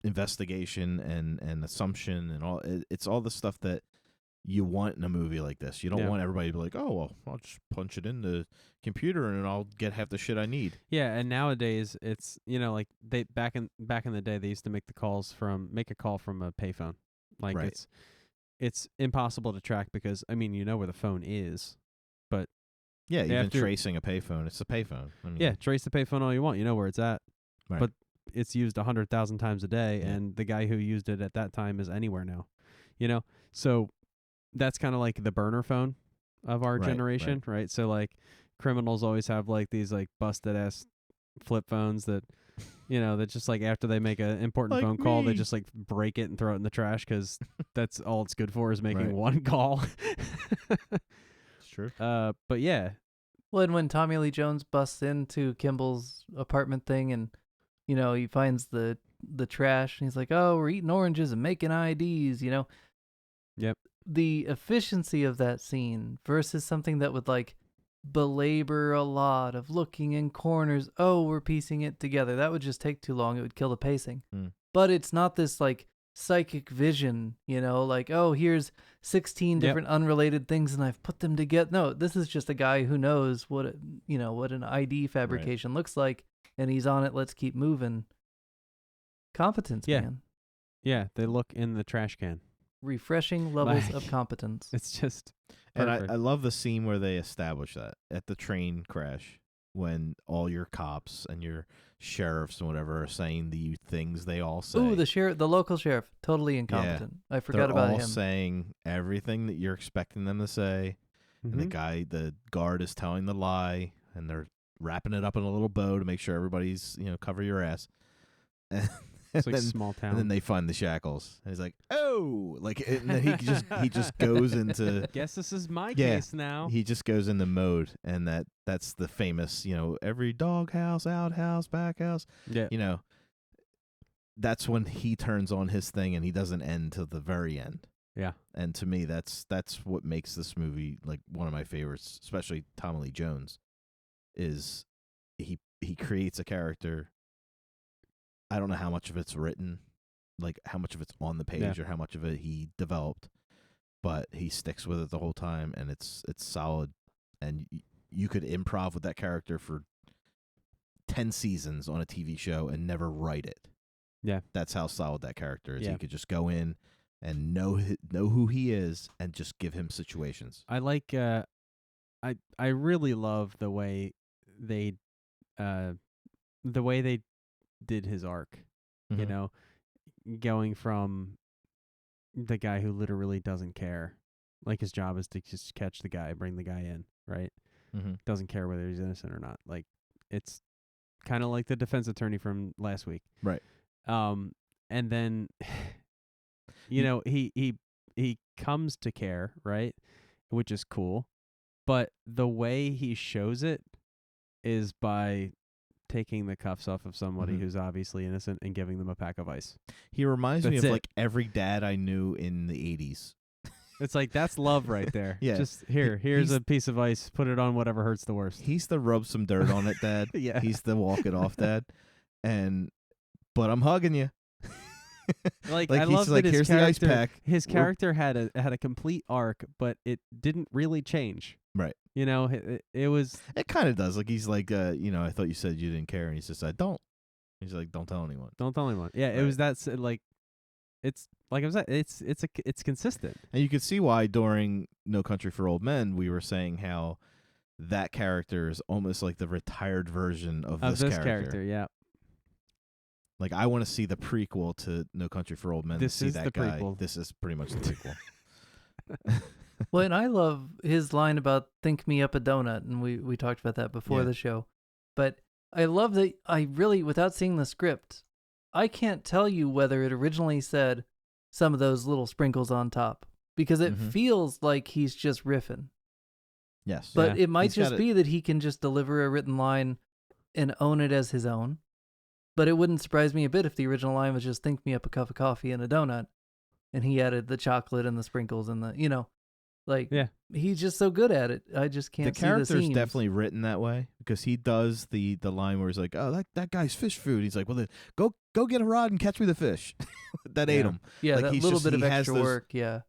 investigation and assumption and all. It's all the stuff that you want in a movie like this. You don't want everybody to be like, oh, well, I'll just punch it in the computer and I'll get half the shit I need. Yeah, and nowadays it's, you know, like they back in the day they used to make a call from a payphone. Like it's impossible to track because I mean, you know where the phone is, but yeah, even tracing a payphone, it's a payphone. I mean, trace the payphone all you want. You know where it's at. Right. But it's used 100,000 times a day, and the guy who used it at that time is anywhere now. You know, so that's kind of like the burner phone of our generation, right? So like criminals always have like these like busted ass flip phones that, you know, that just like after they make an important phone call, they just like break it and throw it in the trash because that's all it's good for is making one call. It's true. But yeah. Well, and when Tommy Lee Jones busts into Kimball's apartment thing and, you know, he finds the trash and he's like, oh, we're eating oranges and making IDs, you know? Yep. The efficiency of that scene versus something that would like belabor a lot of looking in corners. Oh, we're piecing it together. That would just take too long. It would kill the pacing. But it's not this like psychic vision, you know, like, oh, here's 16 different unrelated things and I've put them together. No, this is just a guy who knows what an ID fabrication looks like, and he's on it. Let's keep moving. Competence, man. Yeah, they look in the trash can. Refreshing levels of competence. It's just perfect. And I love the scene where they establish that at the train crash when all your cops and your sheriffs and whatever are saying the things they all say. Ooh, the local sheriff, totally incompetent. I forgot about him. They're all saying everything that you're expecting them to say, and the guard is telling the lie, and they're wrapping it up in a little bow to make sure everybody's, you know, cover your ass. It's like small town. And then they find the shackles. And he's like, oh, like, and then he just goes into. Guess this is my case now. He just goes into mode, and that's the famous, you know, every doghouse, outhouse, back house. Yeah. You know, that's when he turns on his thing, and he doesn't end till the very end. Yeah. And to me, that's what makes this movie like one of my favorites, especially Tommy Lee Jones, is he creates a character. I don't know how much of it's written, like how much of it's on the page or how much of it he developed. but he sticks with it the whole time, and it's solid. And you could improv with that character for 10 seasons on a TV show and never write it. Yeah. That's how solid that character is. Yeah. You could just go in and know who he is and just give him situations. I like I really love the way they did his arc. Mm-hmm. You know, going from the guy who literally doesn't care, like his job is to just catch the guy, bring the guy in, right? Mm-hmm. Doesn't care whether he's innocent or not. Like, it's kind of like the defense attorney from last week, right? And then, you know, he comes to care, right, which is cool, but the way he shows it is by taking the cuffs off of somebody who's obviously innocent and giving them a pack of ice. He reminds me of That's it. like every dad I knew in the 80s. It's like, that's love right there. Yeah. Just here's a piece of ice. Put it on whatever hurts the worst. He's the rub some dirt on it dad. Yeah. He's the walk it off dad. But I'm hugging you. Like like I he's love like, that his here's the ice character, pack. his character had a complete arc, but it didn't really change. Right. You know, it was. It kind of does. Like he's like, I thought you said you didn't care, and he says, I don't. He's like, don't tell anyone. Don't tell anyone. Yeah, Right. it was that like. It's like I was. It's consistent. And you could see why during No Country for Old Men we were saying how that character is almost like the retired version of this character. Yeah. Like I want to see the prequel to No Country for Old Men. This to see is that the guy. prequel. This is pretty much the prequel. Well, and I love his line about "think me up a donut," and we talked about that before the show. But I love that I really, without seeing the script, I can't tell you whether it originally said some of those little sprinkles on top because it feels like he's just riffing. Yes, but it might He's just be that he can just deliver a written line and own it as his own. But it wouldn't surprise me a bit if the original line was just "think me up a cup of coffee and a donut," and he added the chocolate and the sprinkles and the he's just so good at it. I just can't. The character's seams. definitely written that way because he does the line where he's like, "Oh, that guy's fish food." He's like, "Well, then go get a rod and catch me the fish that ate him." Yeah, like that little bit of extra work. Yeah,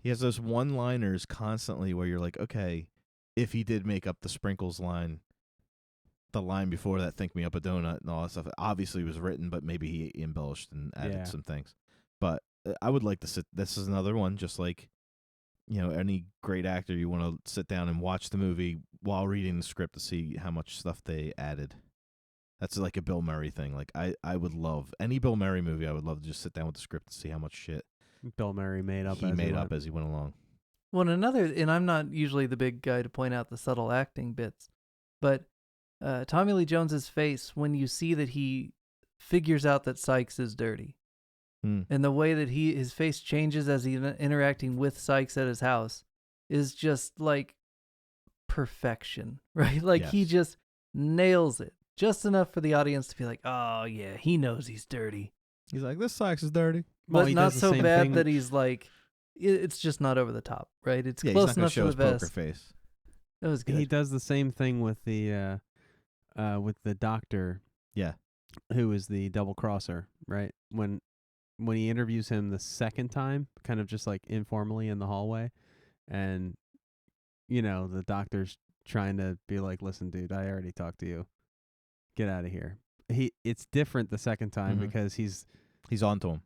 he has those one-liners constantly where you're like, okay, if he did make up the sprinkles line, the line before that, "think me up a donut" and all that stuff, obviously was written, but maybe he embellished and added some things. But I would like to sit. This is another one, just like. Any great actor, you want to sit down and watch the movie while reading the script to see how much stuff they added. That's like a Bill Murray thing. Like I would love any Bill Murray movie. I would love to just sit down with the script and see how much shit Bill Murray made up. As he went along. Well, and I'm not usually the big guy to point out the subtle acting bits, but Tommy Lee Jones's face when you see that he figures out that Sykes is dirty. And the way that his face changes as he's interacting with Sykes at his house is just like perfection, right? Like he just nails it just enough for the audience to be like, oh yeah, he knows he's dirty. He's like, this Sykes is dirty. But not so bad that he's like, it's just not over the top, right? It's close enough to the best. Poker face. It was good. He does the same thing with the doctor. Yeah. Who is the double crosser, right? When he interviews him the second time, kind of just like informally in the hallway, and the doctor's trying to be like, listen, dude, I already talked to you. Get out of here. It's different the second time because he's on to him.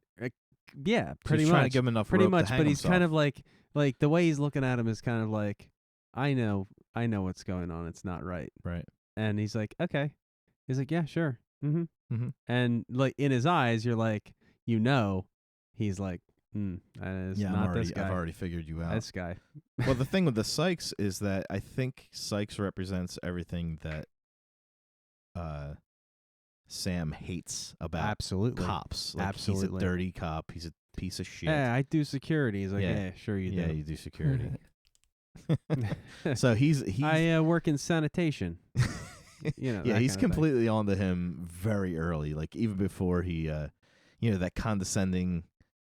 Yeah, pretty much. Trying to give him enough pretty rope much, to hang but he's himself. kind of like the way he's looking at him is kind of like, I know what's going on. It's not right. Right. And he's like, okay. He's like, yeah, sure. And like in his eyes, you're like, he's like, that is not this guy. I've already figured you out. This guy. Well, the thing with the Sykes is that I think Sykes represents everything that Sam hates about cops. Like, Absolutely. He's a dirty cop. He's a piece of shit. Yeah, I do security. He's like, yeah sure you do. Yeah, you do security. So he's I work in sanitation. Yeah, he's completely onto him very early. Like even before he, that condescending.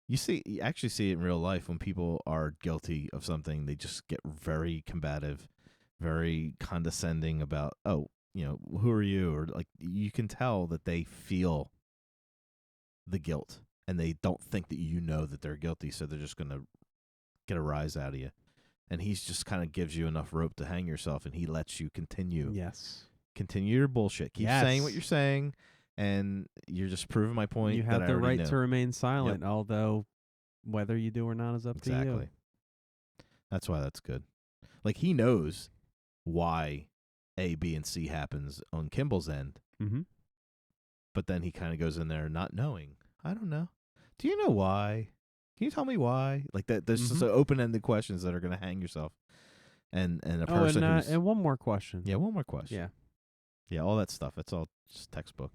You actually see it in real life when people are guilty of something. They just get very combative, very condescending about, who are you? Or like you can tell that they feel the guilt and they don't think that that they're guilty, so they're just gonna get a rise out of you. And he's just kind of gives you enough rope to hang yourself, and he lets you continue. Yes. Continue your bullshit. Keep saying what you're saying, and you're just proving my point. You have the right to remain silent, although whether you do or not is up to you. Exactly. That's why that's good. Like, he knows why A, B, and C happens on Kimball's end. Mm-hmm. But then he kind of goes in there not knowing. I don't know. Do you know why? Can you tell me why? Like that. There's just open-ended questions that are going to hang yourself. And a person and one more question. Yeah, one more question. Yeah. Yeah, all that stuff. It's all just textbook.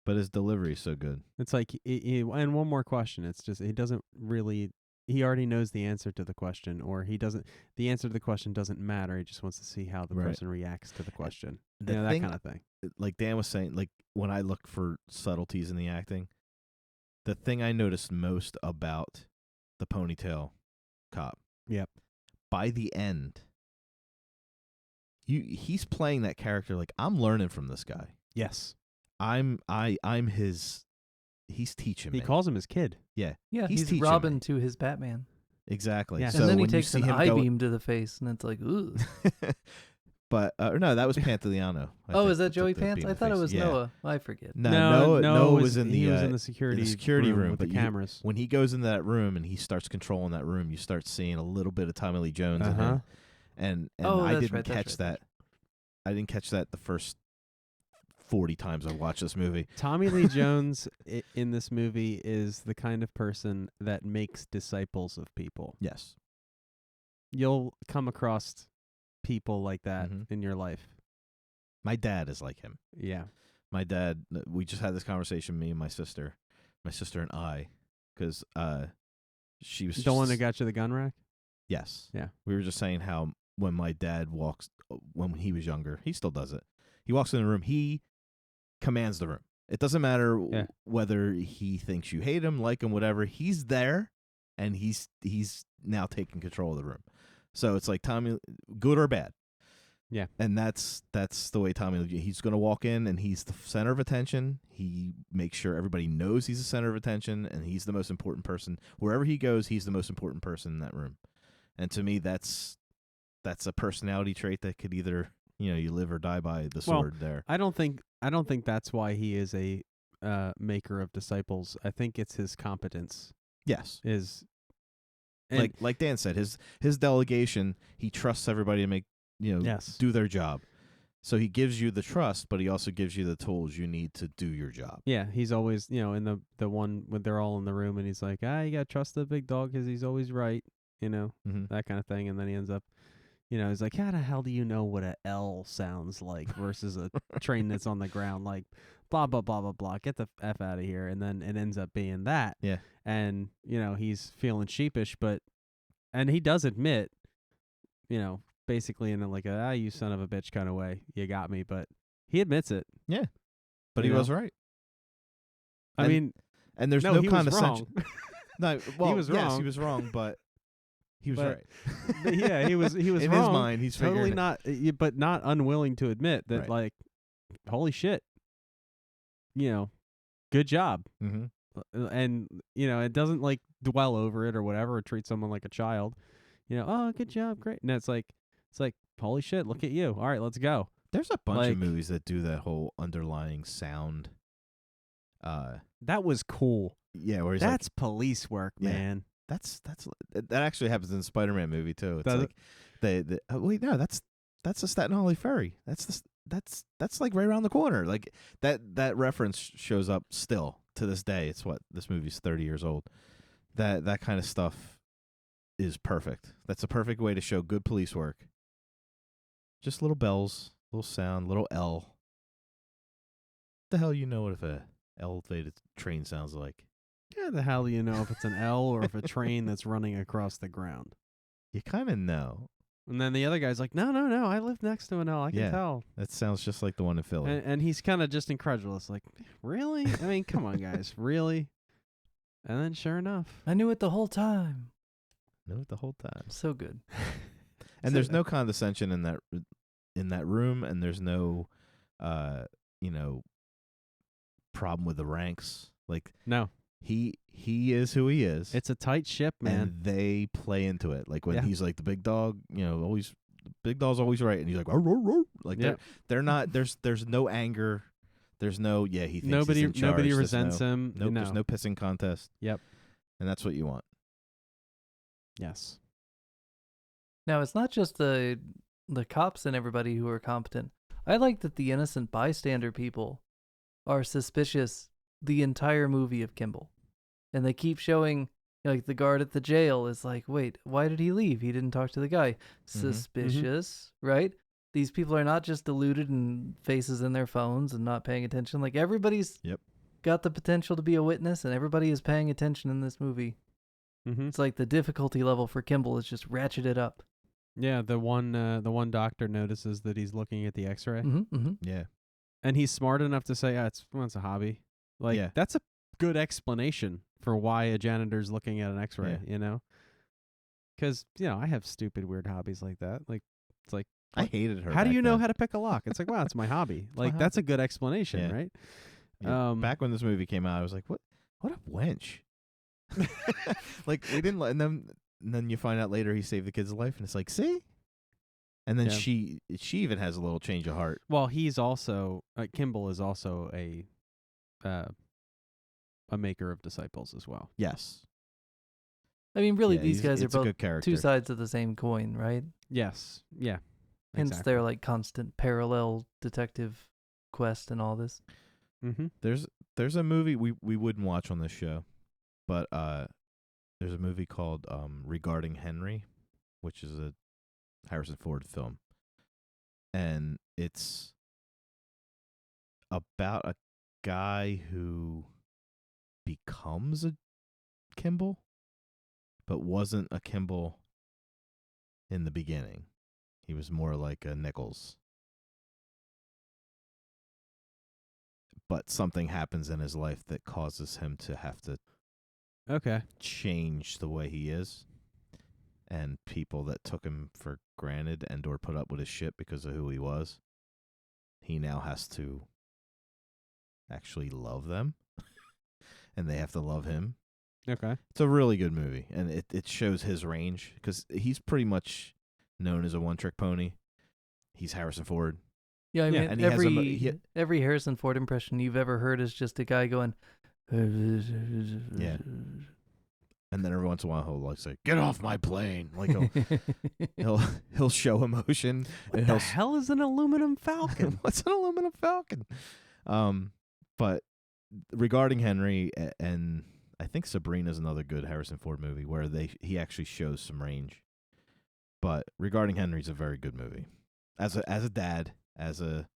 But his delivery is so good. It's like, and one more question. It's just, he already knows the answer to the question, or the answer to the question doesn't matter. He just wants to see how the person reacts to the question. That kind of thing. Like Dan was saying, like when I look for subtleties in the acting, the thing I noticed most about the ponytail cop. Yep. By the end, he's playing that character like, I'm learning from this guy. Yes. I'm his. He's teaching me. He calls him his kid. Yeah. Yeah, he's Robin to his Batman. Exactly. Yeah. So and then he takes an I-beam to the face, and it's like, ooh. But no, that was Pantoliano. Is that Joey Pants? I thought it was Noah. I forget. No, Noah was in he was in the security room with the cameras. When he goes into that room and he starts controlling that room, you start seeing a little bit of Tommy Lee Jones in him. And I didn't catch that. I didn't catch that the first 40 times I watched this movie. Tommy Lee Jones in this movie is the kind of person that makes disciples of people. Yes. You'll come across people like that in your life. My dad is like him. Yeah. My dad, we just had this conversation, me and my sister and I, because she was the one that got you the gun rack? Yes. Yeah. We were just saying how when my dad walks, when he was younger, he still does it. He walks in the room, he commands the room. It doesn't matter whether he thinks you hate him, like him, whatever. He's there, and he's now taking control of the room. So it's like Tommy, good or bad. Yeah. And that's the way Tommy, he's going to walk in, and he's the center of attention. He makes sure everybody knows he's the center of attention, and he's the most important person. Wherever he goes, he's the most important person in that room. And to me, that's a personality trait that could either, you live or die by the sword there. I don't think that's why he is a maker of disciples. I think it's his competence. Yes. And like Dan said, his delegation, he trusts everybody to make, do their job. So he gives you the trust, but he also gives you the tools you need to do your job. Yeah, he's always, in the one when they're all in the room, and he's like, you got to trust the big dog because he's always right, that kind of thing. And then he ends up, he's like, how the hell do you know what a L sounds like versus a train that's on the ground? Like, blah, blah, blah, blah, blah. Get the F out of here. And then it ends up being that. Yeah. And, he's feeling sheepish, and he does admit, basically in like you son of a bitch kind of way, you got me, but he admits it. Yeah. But he was right. I mean, and there's no condescension. No, well, he was wrong. Yes, he was wrong, but he was right. Yeah, he was in wrong. In his mind, he's totally not, but not unwilling to admit that, like, holy shit, good job. Mm-hmm. And it doesn't like dwell over it or whatever, or treat someone like a child. Oh, good job, great. And it's like holy shit, look at you. All right, let's go. There's a bunch of movies that do that whole underlying sound. That was cool. Yeah, where that's police work, man. That actually happens in the Spider-Man movie too. It's Does like that's a Staten Island ferry. That's like right around the corner. Like that reference shows up still to this day. It's this movie's 30 years old. That kind of stuff is perfect. That's a perfect way to show good police work. Just little bells, little sound, little L. The hell you know what if a elevated train sounds like? Yeah, the hell do you know if it's an L or if a train that's running across the ground? You kind of know. And then the other guy's like, no, I live next to an L. I can tell. That sounds just like the one in Philly. And he's kind of just incredulous, like, really? I mean, come on, guys, really? And then sure enough. I knew it the whole time. So good. And there's no condescension in that room, and there's no, problem with the ranks. Like, no. He is who he is. It's a tight ship, man. And they play into it. Like when Yeah. he's like the big dog, always the big dog's always right, and he's like, "Roar, roar, roar." Like they're not. There's no anger. There's no he thinks nobody he's in charge. nobody There's resents him. Nope. There's no pissing contest. Yep. And that's what you want. Yes. Now, it's not just the cops and everybody who are competent. I like that the innocent bystander people are suspicious the entire movie of Kimball. And they keep showing, like, the guard at the jail is like, wait, why did he leave? He didn't talk to the guy. Suspicious, right? These people are not just deluded and faces in their phones and not paying attention. Like, everybody's got the potential to be a witness, and everybody is paying attention in this movie. Mm-hmm. It's like the difficulty level for Kimball is just ratcheted up. Yeah, the one doctor notices that he's looking at the X-ray. Mm-hmm, mm-hmm. Yeah. And he's smart enough to say, it's a hobby. Like, that's a good explanation for why a janitor's looking at an X-ray, you know? Because, I have stupid, weird hobbies like that. Like, it's like, I hated her. How do you know then. how to pick a lock? It's like, wow, it's my hobby. Like, that's a good explanation, right? Yeah. Back when this movie came out, I was like, what a wench. Like, we didn't let, and then you find out later he saved the kid's life, and it's like, see? And then she even has a little change of heart. Well, he's also, Kimball is also a maker of disciples as well. Yes. I mean, really, these guys are both two sides sides of the same coin, right? Yes. Yeah. Hence their, like, constant parallel detective quest and all this. Mm-hmm. There's a movie we wouldn't watch on this show, but there's a movie called Regarding Henry, which is a Harrison Ford film, and it's about a guy who becomes a Kimball, but wasn't a Kimball in the beginning. He was more like a Nichols. But something happens in his life that causes him to have to change the way he is. And people that took him for granted and or put up with his shit because of who he was, he now has to actually love them. And they have to love him. Okay. It's a really good movie. And it shows his range, because he's pretty much known as a one-trick pony. He's Harrison Ford. Yeah, I mean, and every Harrison Ford impression you've ever heard is just a guy going... Yeah. And then every once in a while he'll like say, "Get off my plane!" Like he'll show emotion. What the hell is an aluminum falcon? What's an aluminum falcon? But Regarding Henry and I think Sabrina's another good Harrison Ford movie where he actually shows some range. But Regarding Henry's a very good movie. As a dad, as a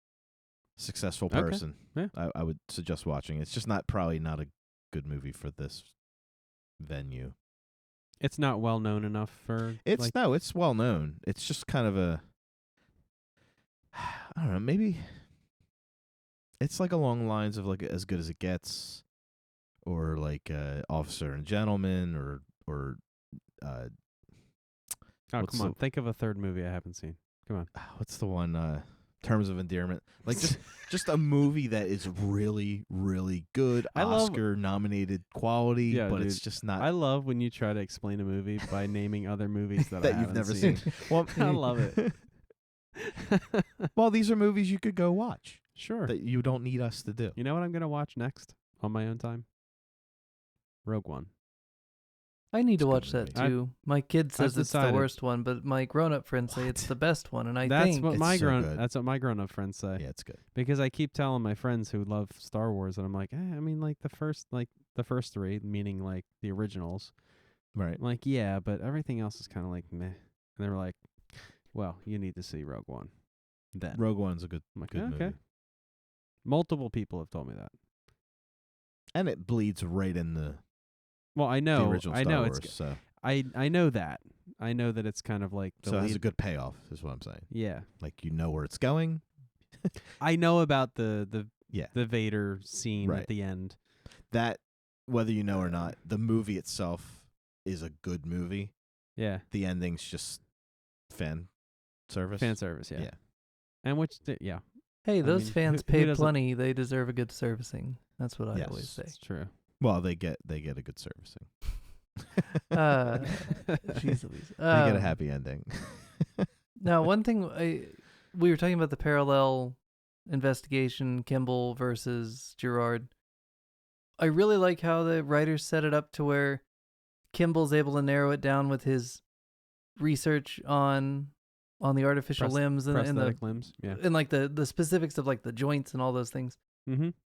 successful person, I would suggest watching. It's just probably not a good movie for this venue. It's not well known enough for. It's well known. It's just kind of I don't know. Maybe it's like along the lines of like As Good as It Gets, or like Officer and Gentleman, or. Oh, come on! Think of a third movie I haven't seen. Come on. What's the one? Terms of Endearment. Like just a movie that is really, really good. Oscar-nominated quality, but it's just not. I love when you try to explain a movie by naming other movies that you've never seen. Well, I love it. Well, these are movies you could go watch. Sure. That you don't need us to do. You know what I'm going to watch next on my own time? Rogue One. I need to watch that too. My kid says it's decided. the worst one, but my grown-up friends say it's the best one, and That's what my good. grown-up friends say. Yeah, it's good. Because I keep telling my friends who love Star Wars, and I'm like, I mean, like the first three, meaning like the originals. Right. I'm like, yeah, but everything else is kind of like meh. And they were like, well, you need to see Rogue One. Then Rogue One's a good okay. movie. Multiple people have told me that. And it bleeds right in the. Well, I know. The original Star Wars, so. I know that. I know that it's kind of like the so it has a good payoff, is what I'm saying. Yeah. Like you know where it's going. I know about the Vader scene at the end. That, whether you know or not, the movie itself is a good movie. Yeah. The ending's just fan service. Fan service, yeah. Yeah. And Hey, those fans paid plenty. They deserve a good servicing. That's what I always say. It's true. Well, they get a good servicing. Jeez Louise. They get a happy ending. Now, one thing we were talking about the parallel investigation, Kimball versus Gerard. I really like how the writers set it up to where Kimball's able to narrow it down with his research on the artificial limbs and the limbs, and like the specifics of like the joints and all those things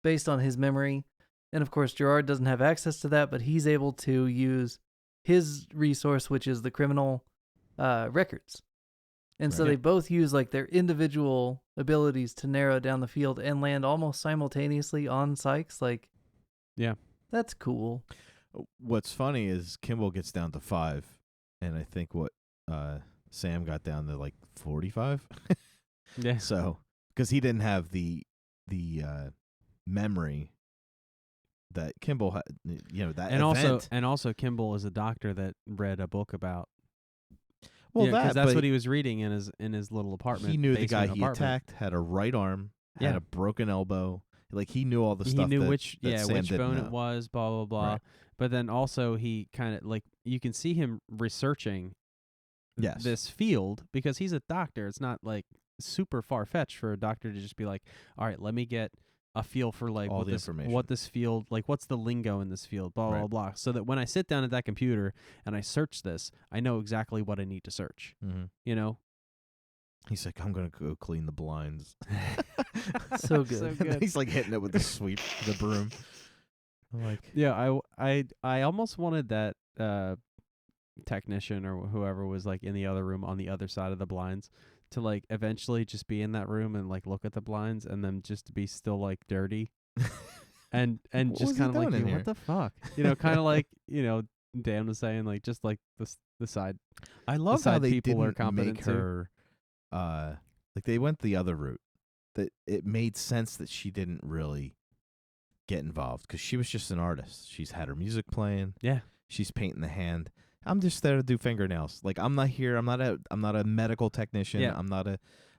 based on his memory. And of course, Gerard doesn't have access to that, but he's able to use his resource, which is the criminal records. And so they both use like their individual abilities to narrow down the field and land almost simultaneously on Sykes. Like, yeah, that's cool. What's funny is Kimball gets down to 5, and I think what Sam got down to like 45. Yeah. So because he didn't have the memory that Kimball had, that and event. also Kimball is a doctor that read a book about. Well, that's what he was reading in his little apartment. He knew the guy he attacked had a right arm, had a broken elbow. Like he knew all the stuff. He knew that which bone know. it was, blah blah blah. Right. But then also he kind of like you can see him researching this field because he's a doctor. It's not like super far fetched for a doctor to just be like, all right, let me get a feel for like all the information. What this field, like what's the lingo in this field, blah, blah, blah. So that when I sit down at that computer and I search this, I know exactly what I need to search, you know? He's like, I'm going to go clean the blinds. So good. So good. He's like hitting it with the broom. I'm like, yeah, I almost wanted that technician or whoever was like in the other room on the other side of the blinds to like eventually just be in that room and like look at the blinds and then just to be still like dirty and just kind of like, what the fuck, kind of like, Dan was saying, like just like the side. I love how they people didn't are competent make her like they went the other route. That it made sense that she didn't really get involved because she was just an artist. She's had her music playing. Yeah, she's painting the hand. I'm just there to do fingernails. Like I'm not here. I'm not a medical technician. Yeah.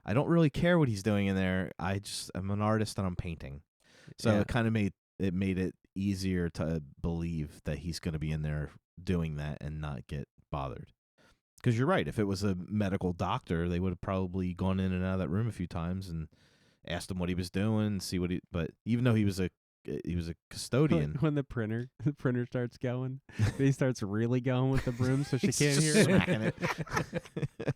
I don't really care what he's doing in there. I'm an artist and I'm painting. So it kind of made it easier to believe that he's going to be in there doing that and not get bothered. Because you're right. If it was a medical doctor, they would have probably gone in and out of that room a few times and asked him what he was doing, but even though he was a custodian. When the printer starts going, he starts really going with the broom so she can't hear it. Smacking it.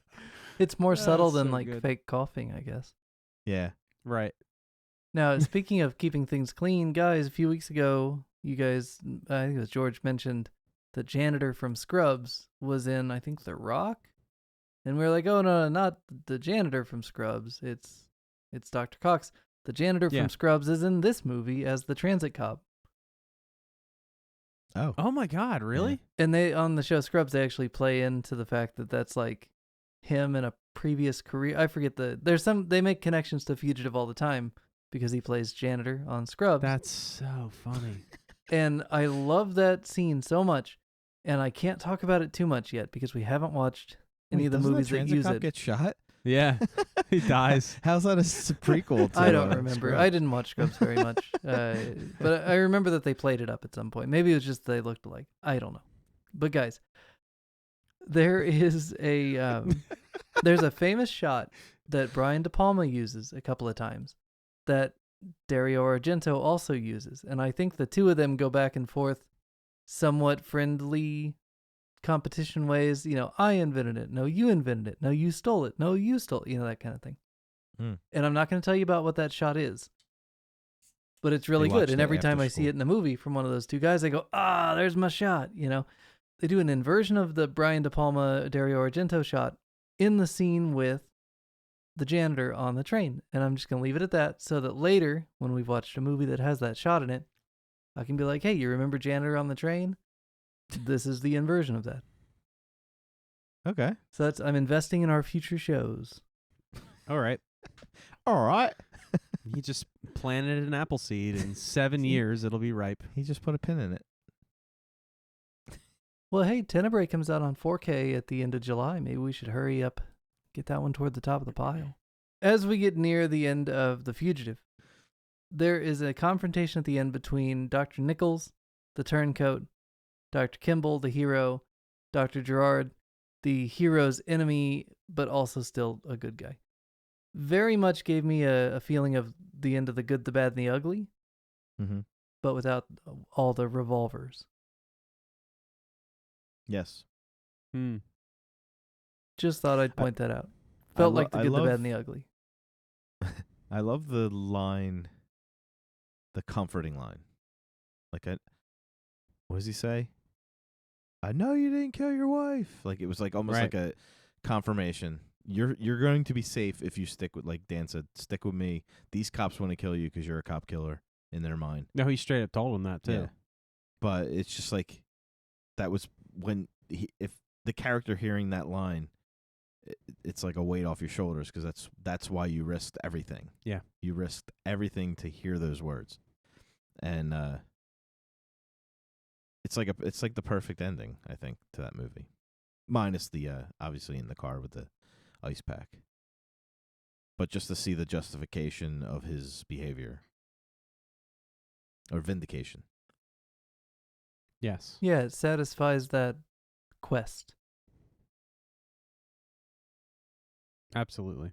It's more subtle than so like good. fake coughing, I guess. Yeah. Right. Now, speaking of keeping things clean, guys, a few weeks ago, you guys, I think it was George, mentioned the janitor from Scrubs was in, I think, The Rock. And we were like, oh, no, not the janitor from Scrubs. It's Dr. Cox. The janitor from Scrubs is in this movie as the transit cop. Oh my God, really? Yeah. And they, on the show Scrubs, they actually play into the fact that that's like him in a previous career. I forget they make connections to Fugitive all the time because he plays janitor on Scrubs. That's so funny. And I love that scene so much. And I can't talk about it too much yet because we haven't watched any of the movies that use it. Get shot? Yeah, he dies. How's that a prequel to I don't remember. Scrubs? I didn't watch Scrubs very much. But I remember that they played it up at some point. Maybe it was just they looked alike. I don't know. But guys, there is there's a famous shot that Brian De Palma uses a couple of times that Dario Argento also uses. And I think the two of them go back and forth somewhat friendly competition ways. I invented it. No, you invented it. No, you stole it. No, you stole it. That kind of thing. And I'm not going to tell you about what that shot is, but it's really good. And every time I see it in the movie from one of those two guys, I go, there's my shot. They do an inversion of the Brian De Palma, Dario Argento shot in the scene with the janitor on the train. And I'm just going to leave it at that so that later, when we've watched a movie that has that shot in it, I can be like, hey, you remember janitor on the train? This is the inversion of that. Okay. So I'm investing in our future shows. All right. He just planted an apple seed. In 7 years, it'll be ripe. He just put a pin in it. Well, hey, Tenebrae comes out on 4K at the end of July. Maybe we should hurry up, get that one toward the top of the pile. As we get near the end of The Fugitive, there is a confrontation at the end between Dr. Nichols, the turncoat, Dr. Kimball, the hero, Dr. Gerard, the hero's enemy, but also still a good guy. Very much gave me a feeling of the end of The Good, the Bad, and the Ugly, but without all the revolvers. Yes. Just thought I'd point that out. Felt like The Good, the Bad, and the Ugly. I love the line, the comforting line. Like, what does he say? I know you didn't kill your wife. Like, it was like almost like a confirmation. You're going to be safe if you stick with, like Dan said, stick with me. These cops want to kill you because you're a cop killer in their mind. No, he straight up told him that too. Yeah. But it's just like, that was when if the character hearing that line, it's like a weight off your shoulders, because that's why you risked everything. Yeah, you risked everything to hear those words, and it's like the perfect ending, I think, to that movie, minus the obviously in the car with the ice pack, but just to see the justification of his behavior, or vindication. Yes. Yeah, it satisfies that quest. Absolutely.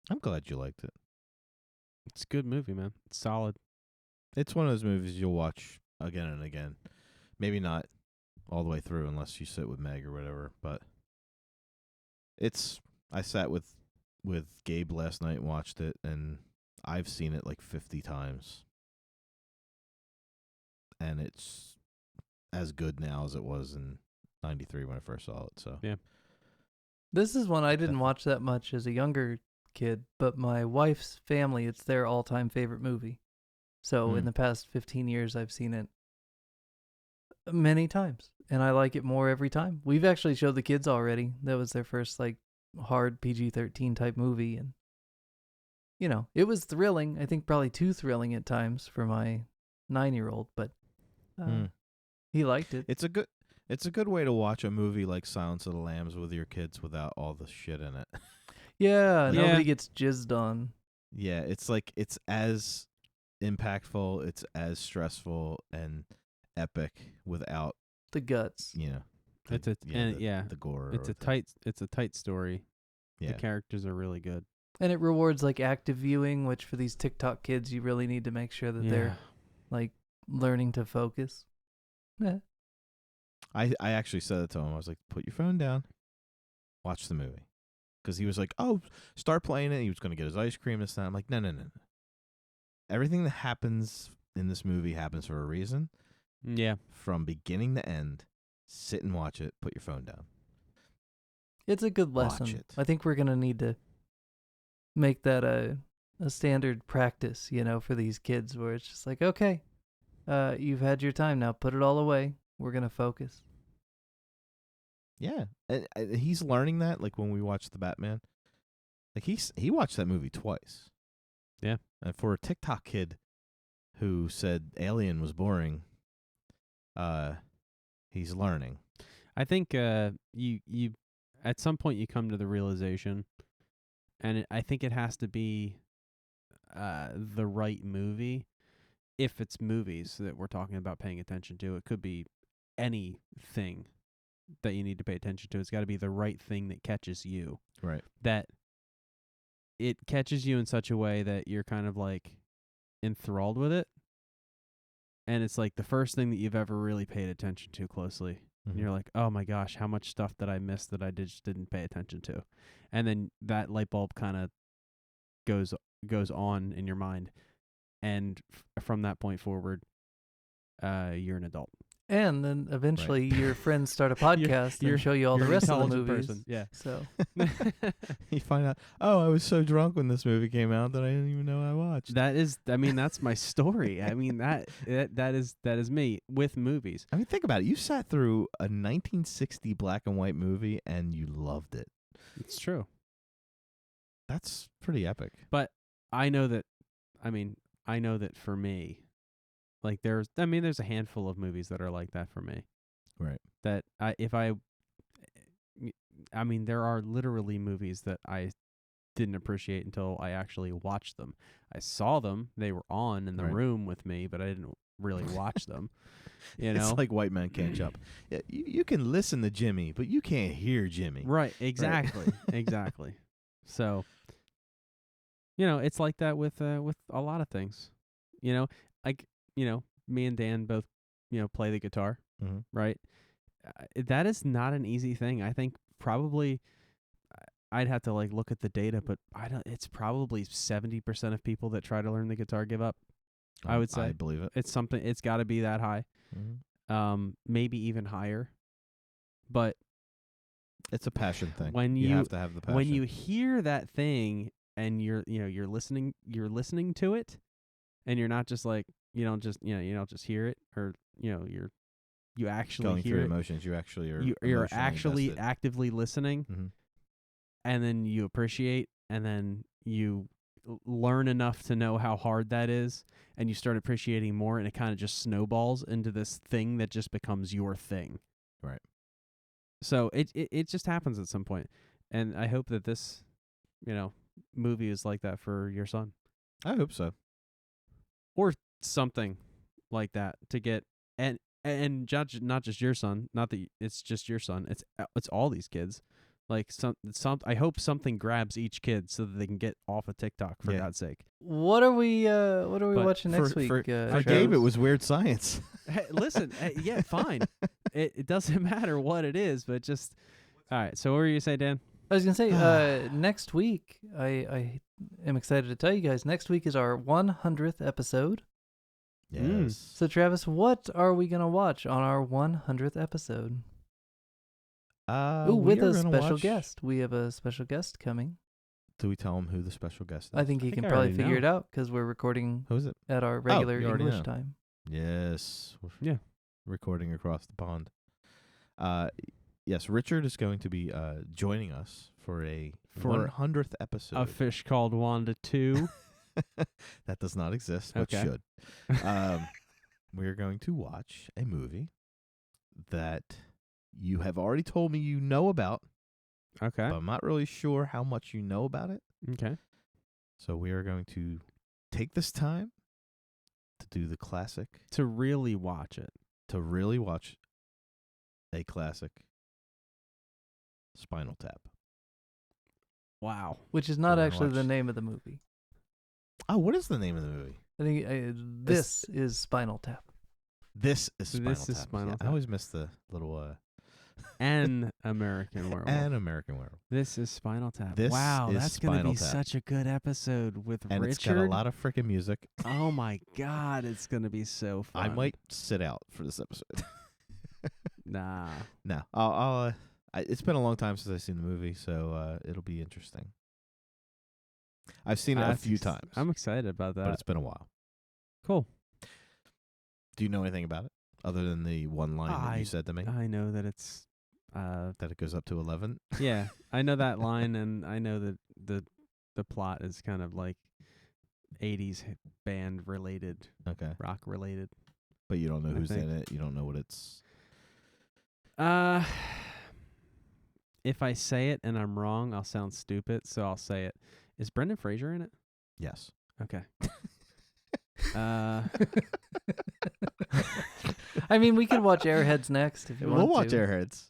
I'm glad you liked it. It's a good movie, man. It's solid. It's one of those movies you'll watch again and again. Maybe not all the way through unless you sit with Meg or whatever, but I sat with Gabe last night and watched it, and I've seen it like 50 times. And it's as good now as it was in 93 when I first saw it. So yeah. This is one I didn't watch that much as a younger kid, but my wife's family, it's their all-time favorite movie. So in the past 15 years, I've seen it many times, and I like it more every time. We've actually showed the kids already. That was their first, like, hard PG-13 type movie, and, you know, it was thrilling. I think probably too thrilling at times for my 9-year-old, but he liked it. It's a good way to watch a movie like Silence of the Lambs with your kids without all the shit in it. Yeah, nobody gets jizzed on. Yeah, it's like, it's as impactful, it's as stressful and epic without the guts. You know, the gore. It's a tight story. Yeah. The characters are really good, and it rewards like active viewing, which for these TikTok kids, you really need to make sure that they're like learning to focus. Yeah. I actually said it to him. I was like, put your phone down, watch the movie. Because he was like, oh, start playing it. He was going to get his ice cream this time. I'm like, no. Everything that happens in this movie happens for a reason. Yeah. From beginning to end, sit and watch it. Put your phone down. It's a good lesson. Watch it. I think we're going to need to make that a standard practice, you know, for these kids, where it's just like, okay, you've had your time now. Put it all away. We're going to focus. Yeah. And he's learning that, like when we watched The Batman. Like he watched that movie twice. Yeah. And for a TikTok kid who said Alien was boring, he's learning. I think you at some point you come to the realization, and I think it has to be the right movie. If it's movies that we're talking about paying attention to, it could be anything that you need to pay attention to. It's got to be the right thing that catches you. Right. That it catches you in such a way that you're kind of like enthralled with it. And it's like the first thing that you've ever really paid attention to closely. Mm-hmm. And you're like, oh my gosh, how much stuff did I miss that I just didn't pay attention to? And then that light bulb kind of goes on in your mind. And from that point forward, you're an adult. And then eventually your friends start a podcast and show you all the rest of the movies. Person. Yeah. So you find out, oh, I was so drunk when this movie came out that I didn't even know I watched. That's my story. I mean, that is me with movies. I mean, think about it. You sat through a 1960 black and white movie and you loved it. It's true. That's pretty epic. But I know that for me, like there's a handful of movies that are like that for me. Right. That there are literally movies that I didn't appreciate until I actually watched them. I saw them; they were on in the Right. room with me, but I didn't really watch them. You know, It's like White Man Can't Jump. Yeah, you can listen to Jimmy, but you can't hear Jimmy. right? Exactly, exactly. So, it's like that with a lot of things. Like me and Dan both play the guitar, Mm-hmm. right? That is not an easy thing. I think probably I'd have to look at the data, but it's probably 70% of people that try to learn the guitar give up. I would say. I believe it. It's got to be that high. Mm-hmm. Maybe even higher. But It's a passion thing. when you you have to have the passion. when you hear that thing and you're listening to it, and you're not just you don't just hear it, or you actually going hear through it. emotions, you actually are. You're emotionally actually invested. actively listening, Mhm. and then you appreciate, and then you learn enough to know how hard that is, and you start appreciating more, and it kind of just snowballs into this thing that just becomes your thing. Right. So it just happens at some point, and I hope that this movie is like that for your son, I hope so. or something like that, to get and not just your son, not that it's just your son, it's all these kids. Like I hope something grabs each kid so that they can get off of TikTok, for God's sake. What are we But watching next week? For Travis? Gabe, it was Weird Science. Hey, listen, yeah, fine. It doesn't matter what it is, but just all right. So what were you say, Dan? I was gonna say next week. I am excited to tell you guys. Next week is our 100th episode. Yes. So Travis, what are we gonna watch on our 100th episode? With a special guest. We have a special guest coming. Do we tell him who the special guest is? I think he can I probably already figure know. it out because we're recording Who is it? at our regular you already English know. time. Yes. We're Yeah. recording across the pond. Yes, Richard is going to be joining us for a 100th episode. A fish called Wanda 2. That does not exist, but Okay. should. We're going to watch a movie that you have already told me you know about, Okay. but I'm not really sure how much you know about it. Okay. So we are going to take this time to do the classic, To really watch it. to really watch a classic, Spinal Tap. Wow. Which is not We're gonna actually the watch- name of the movie. Oh, what is the name of the movie? I think this is Spinal Tap. This is Spinal This Tap. is Spinal Yeah, Tap. I always miss the little An American Werewolf. An American Werewolf. This is Spinal Tap. This Wow, is that's going to Spinal be Tap. such a good episode with And Richard. it's got a lot of freaking music. Oh my God, it's going to be so fun. I might sit out for this episode. Nah. No, I'll it's been a long time since I've seen the movie, so it'll be interesting. I've seen it a few times, I'm excited about that. but it's been a while. Cool. Do you know anything about it other than the one line that you said to me I know that it's that it goes up to 11? yeah, I know that line, and I know that the plot is kind of like 80s band related, Okay, rock related. but you don't know I who's think. in it. You don't know what it's. If I say it and I'm wrong, I'll sound stupid, so I'll say it. Is Brendan Fraser in it? Yes. Okay. I mean, we could watch Airheads next if you want We'll watch to. Airheads.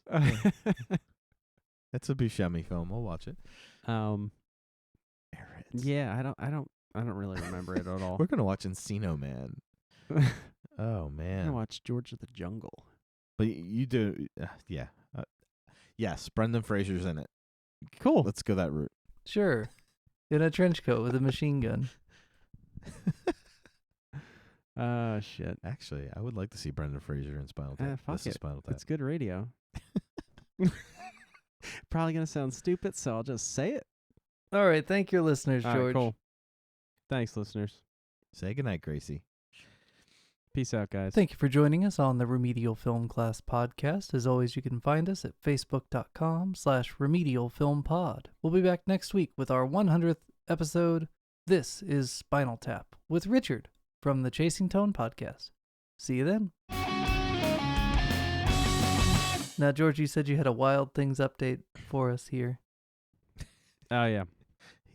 It's a Buscemi film. We'll watch it. Airheads. Airheads. Yeah, I don't really remember it at all. We're gonna watch Encino Man. Oh I'm man. gonna watch George of the Jungle. But you do, yeah. Yes, Brendan Fraser's in it. Cool. Let's go that route. Sure. In a trench coat with a machine gun. Shit. Actually, I would like to see Brendan Fraser in Spinal Tap. Fuck This is it. Spinal Tap. It's good radio. Probably gonna sound stupid, so I'll just say it. All right. Thank your listeners, All right, George. cool. Thanks, listeners. Say goodnight, Gracie. Peace out, guys. Thank you for joining us on the Remedial Film Class Podcast. As always, you can find us at facebook.com/remedialfilmpod. We'll be back next week with our 100th episode. This is Spinal Tap with Richard from the Chasing Tone Podcast. See you then. Now, George, you said you had a Wild Things update for us here. Oh yeah.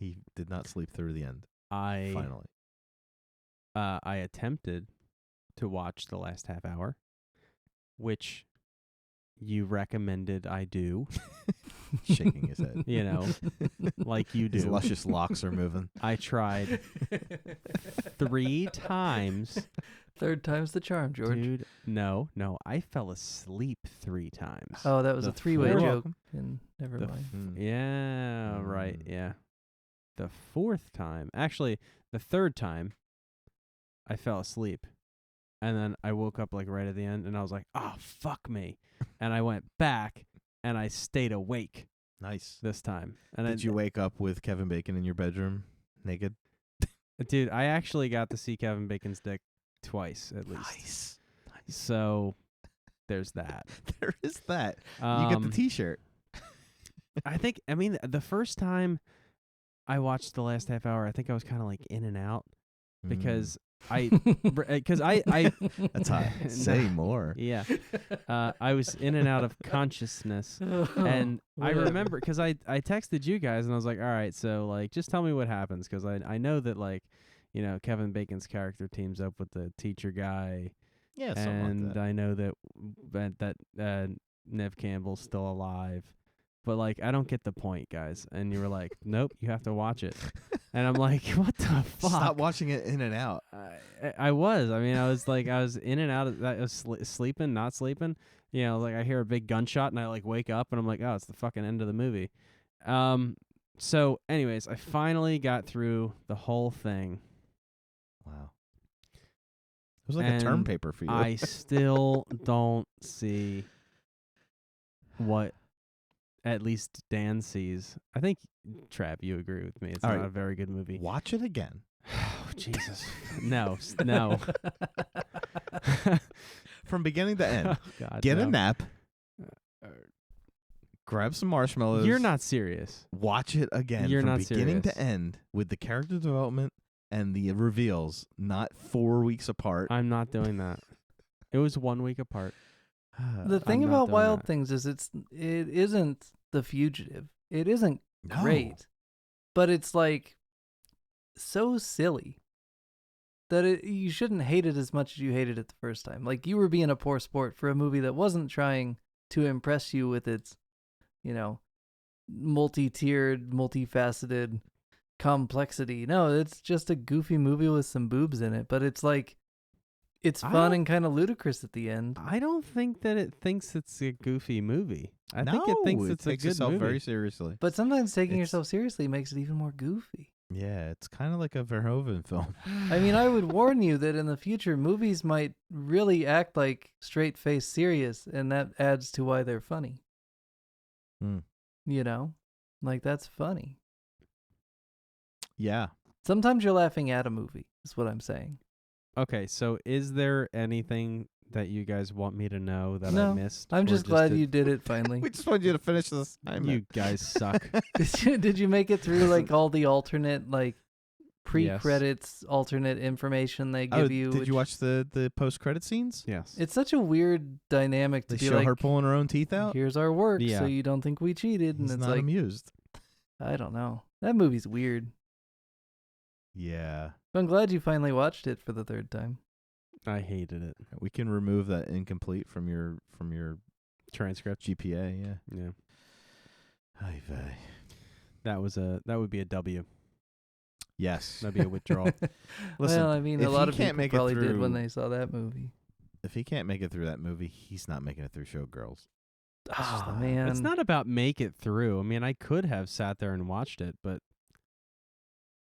He did not sleep through the end. Finally. I attempted to watch the last half hour, which you recommended I do. Shaking his head. You know, like you do. His luscious locks are moving. I tried 3 times. Third time's the charm, George. Dude, no. I fell asleep 3 times. Oh, that was a 3-way fourth- joke. And never mind. Yeah, right. Yeah. The 4th time, actually, the 3rd time, I fell asleep. And then I woke up like right at the end and I was like, oh, fuck me. And I went back and I stayed awake. Nice. This time. And Did you wake up with Kevin Bacon in your bedroom naked? Dude, I actually got to see Kevin Bacon's dick twice at least. Nice. So there's that. There is that. You get the T-shirt. I mean, the first time I watched the last half hour, I think I was kind of like in and out because because I that's hot. Say more. Yeah. I was in and out of consciousness. And I remember because I texted you guys and I was like, all right, so like just tell me what happens because I know that like, you know, Kevin Bacon's character teams up with the teacher guy. Yeah, something and like that. I know that Nev Campbell's still alive. But like I don't get the point, guys. And you were like, nope, you have to watch it. And I'm like, what the fuck? Stop watching it in and out. I was. I mean, I was in and out of that. I was sleeping, not sleeping. You know, like I hear a big gunshot and I like wake up and I'm like, oh, it's the fucking end of the movie. So anyways, I finally got through the whole thing. Wow. It was like a term paper for you. I still don't see what at least Dan sees. I think, Trav, you agree with me. It's not a very good movie. Watch it again. Oh, Jesus. No. No. From beginning to end. Oh, God, Get no. a nap. Grab some marshmallows. You're not serious. Watch it again. You're from not beginning serious. to end with the character development and the reveals, not 4 weeks apart. I'm not doing that. It was 1 week apart. The thing I'm not about doing Wild that. Things is it isn't The Fugitive. It isn't great, but it's like so silly that you shouldn't hate it as much as you hated it the first time. Like you were being a poor sport for a movie that wasn't trying to impress you with its, you know, multi-tiered, multifaceted complexity. No, it's just a goofy movie with some boobs in it, but it's like it's fun and kind of ludicrous at the end. I don't think that it thinks it's a goofy movie. I think it thinks it's a takes good itself movie. very seriously. But sometimes taking yourself seriously makes it even more goofy. Yeah, it's kind of like a Verhoeven film. I mean, I would warn you that in the future, movies might really act like straight-faced serious, and that adds to why they're funny. You know? Like, that's funny. Yeah. Sometimes you're laughing at a movie, is what I'm saying. Okay, so is there anything that you guys want me to know that I missed? I'm or just glad did- you did it finally. We just wanted you to finish this assignment. You guys suck. Did you make it through like all the alternate like pre-credits alternate information they give you? Did you watch the post-credit scenes? Yes. It's such a weird dynamic to They be show like, her pulling her own teeth out. here's our work, Yeah. so you don't think we cheated. And He's it's not like, amused. I don't know. That movie's weird. Yeah. But I'm glad you finally watched it for the 3rd time. I hated it. We can remove that incomplete from your Transcript. GPA. Yeah. Yeah. Hi, vey. That would be a W. Yes. That'd be a withdrawal. Listen, well, I mean, if a lot he of can't people make it probably did when through- they saw that movie. If he can't make it through that movie, he's not making it through Showgirls. Oh, man. It's not about make it through. I mean, I could have sat there and watched it, but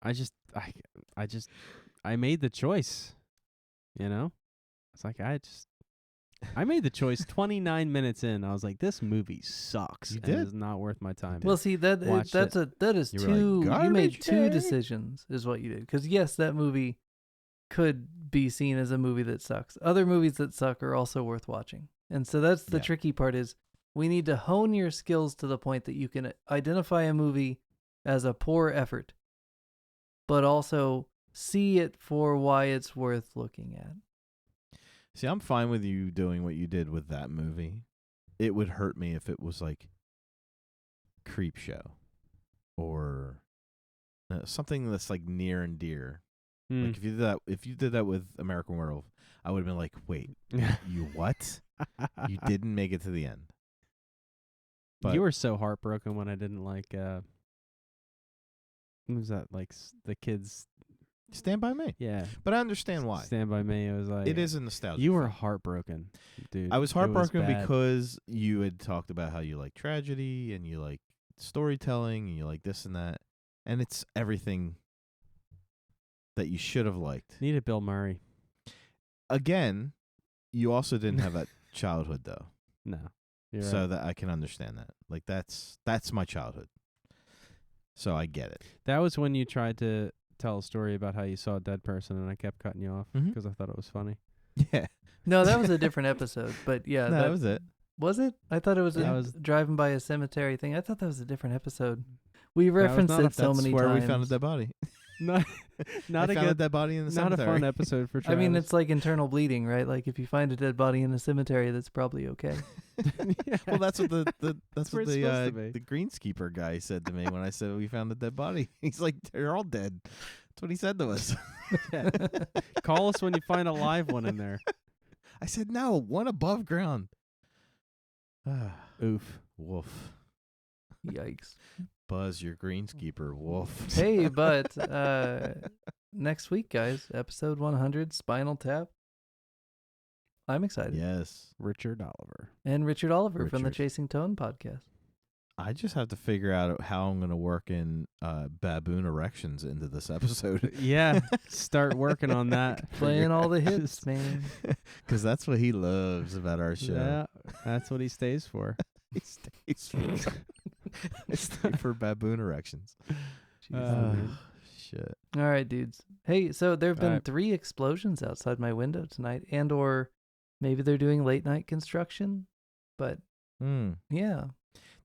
I made the choice. You know? It's like I made the choice 29 minutes in. I was like, this movie sucks. You and did. It is not worth my time. Well, see, that is You were two. like, You made "Garbage two day." decisions, is what you did. Because yes, that movie could be seen as a movie that sucks. Other movies that suck are also worth watching, and so that's the tricky part. Is we need to hone your skills to the point that you can identify a movie as a poor effort, but also see it for why it's worth looking at. See, I'm fine with you doing what you did with that movie. It would hurt me if it was like Creepshow or something that's like near and dear. Mm. Like if you did that with American Werewolf, I would have been like, wait, you what? You didn't make it to the end. But you were so heartbroken when I didn't like. What was that? Like the kids. Stand By Me. Yeah, but I understand why. Stand By Me. It was like it is a nostalgia. You were film. heartbroken, dude. I was heartbroken bad. because you had talked about how you like tragedy and you like storytelling and you like this and that, and it's everything that you should have liked. Needed Bill Murray. Again, you also didn't have that childhood though. No, you're so right. that I can understand that. Like that's my childhood. So I get it. That was when you tried to tell a story about how you saw a dead person, and I kept cutting you off because I thought it was funny. Yeah. No, that was a different episode. But yeah, that was it. Was it? I thought it was, driving by a cemetery thing. I thought that was a different episode. We referenced it so many times. That's where we found a dead body. not I found a dead body in the cemetery. Not a fun episode for Travis. I mean, it's like internal bleeding, right? Like if you find a dead body in a cemetery, that's probably okay. Yeah. Well, that's what the the greenskeeper guy said to me when I said we found a dead body. He's like, "They're all dead." That's what he said to us. Yeah. Call us when you find a live one in there. I said, "No, one above ground." Oof. Woof. Yikes. Buzz, your greenskeeper. Woof. Hey, but next week, guys, episode 100, Spinal Tap. I'm excited. Yes. Richard Oliver. And Richard Oliver from the Chasing Tone podcast. I just have to figure out how I'm going to work in baboon erections into this episode. Yeah, start working on that. Playing all the hits, man. Because that's what he loves about our show. Yeah, that's what he stays for. He stays for, I stay for baboon erections. Shit. All right, dudes. Hey, so there have been 3 explosions outside my window tonight, and or maybe they're doing late night construction, but yeah.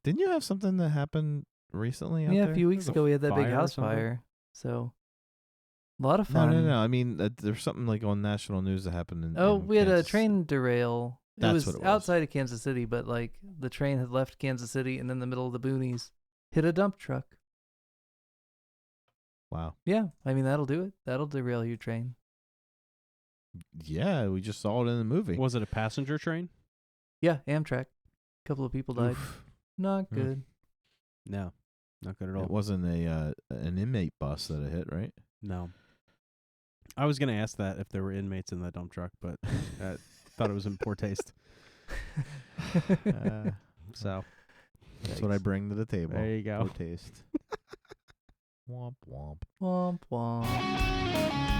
Didn't you have something that happened recently out there? Yeah, a few weeks ago we had that big house fire. So, a lot of fun. No. I mean, there's something like on national news that happened in we had Kansas. A train derail. That's it was what it was. outside of Kansas City, but like the train had left Kansas City and in the middle of the boonies hit a dump truck. Wow. Yeah, I mean, that'll do it. That'll derail your train. Yeah, we just saw it in the movie. Was it a passenger train? Yeah, Amtrak. A couple of people died. Oof. Not good. No, not good at all. It wasn't an inmate bus that it hit, right? No. I was going to ask that if there were inmates in that dump truck, but I thought it was in poor taste. So that's what I bring to the table. There you go. Poor taste. Womp womp. Womp womp.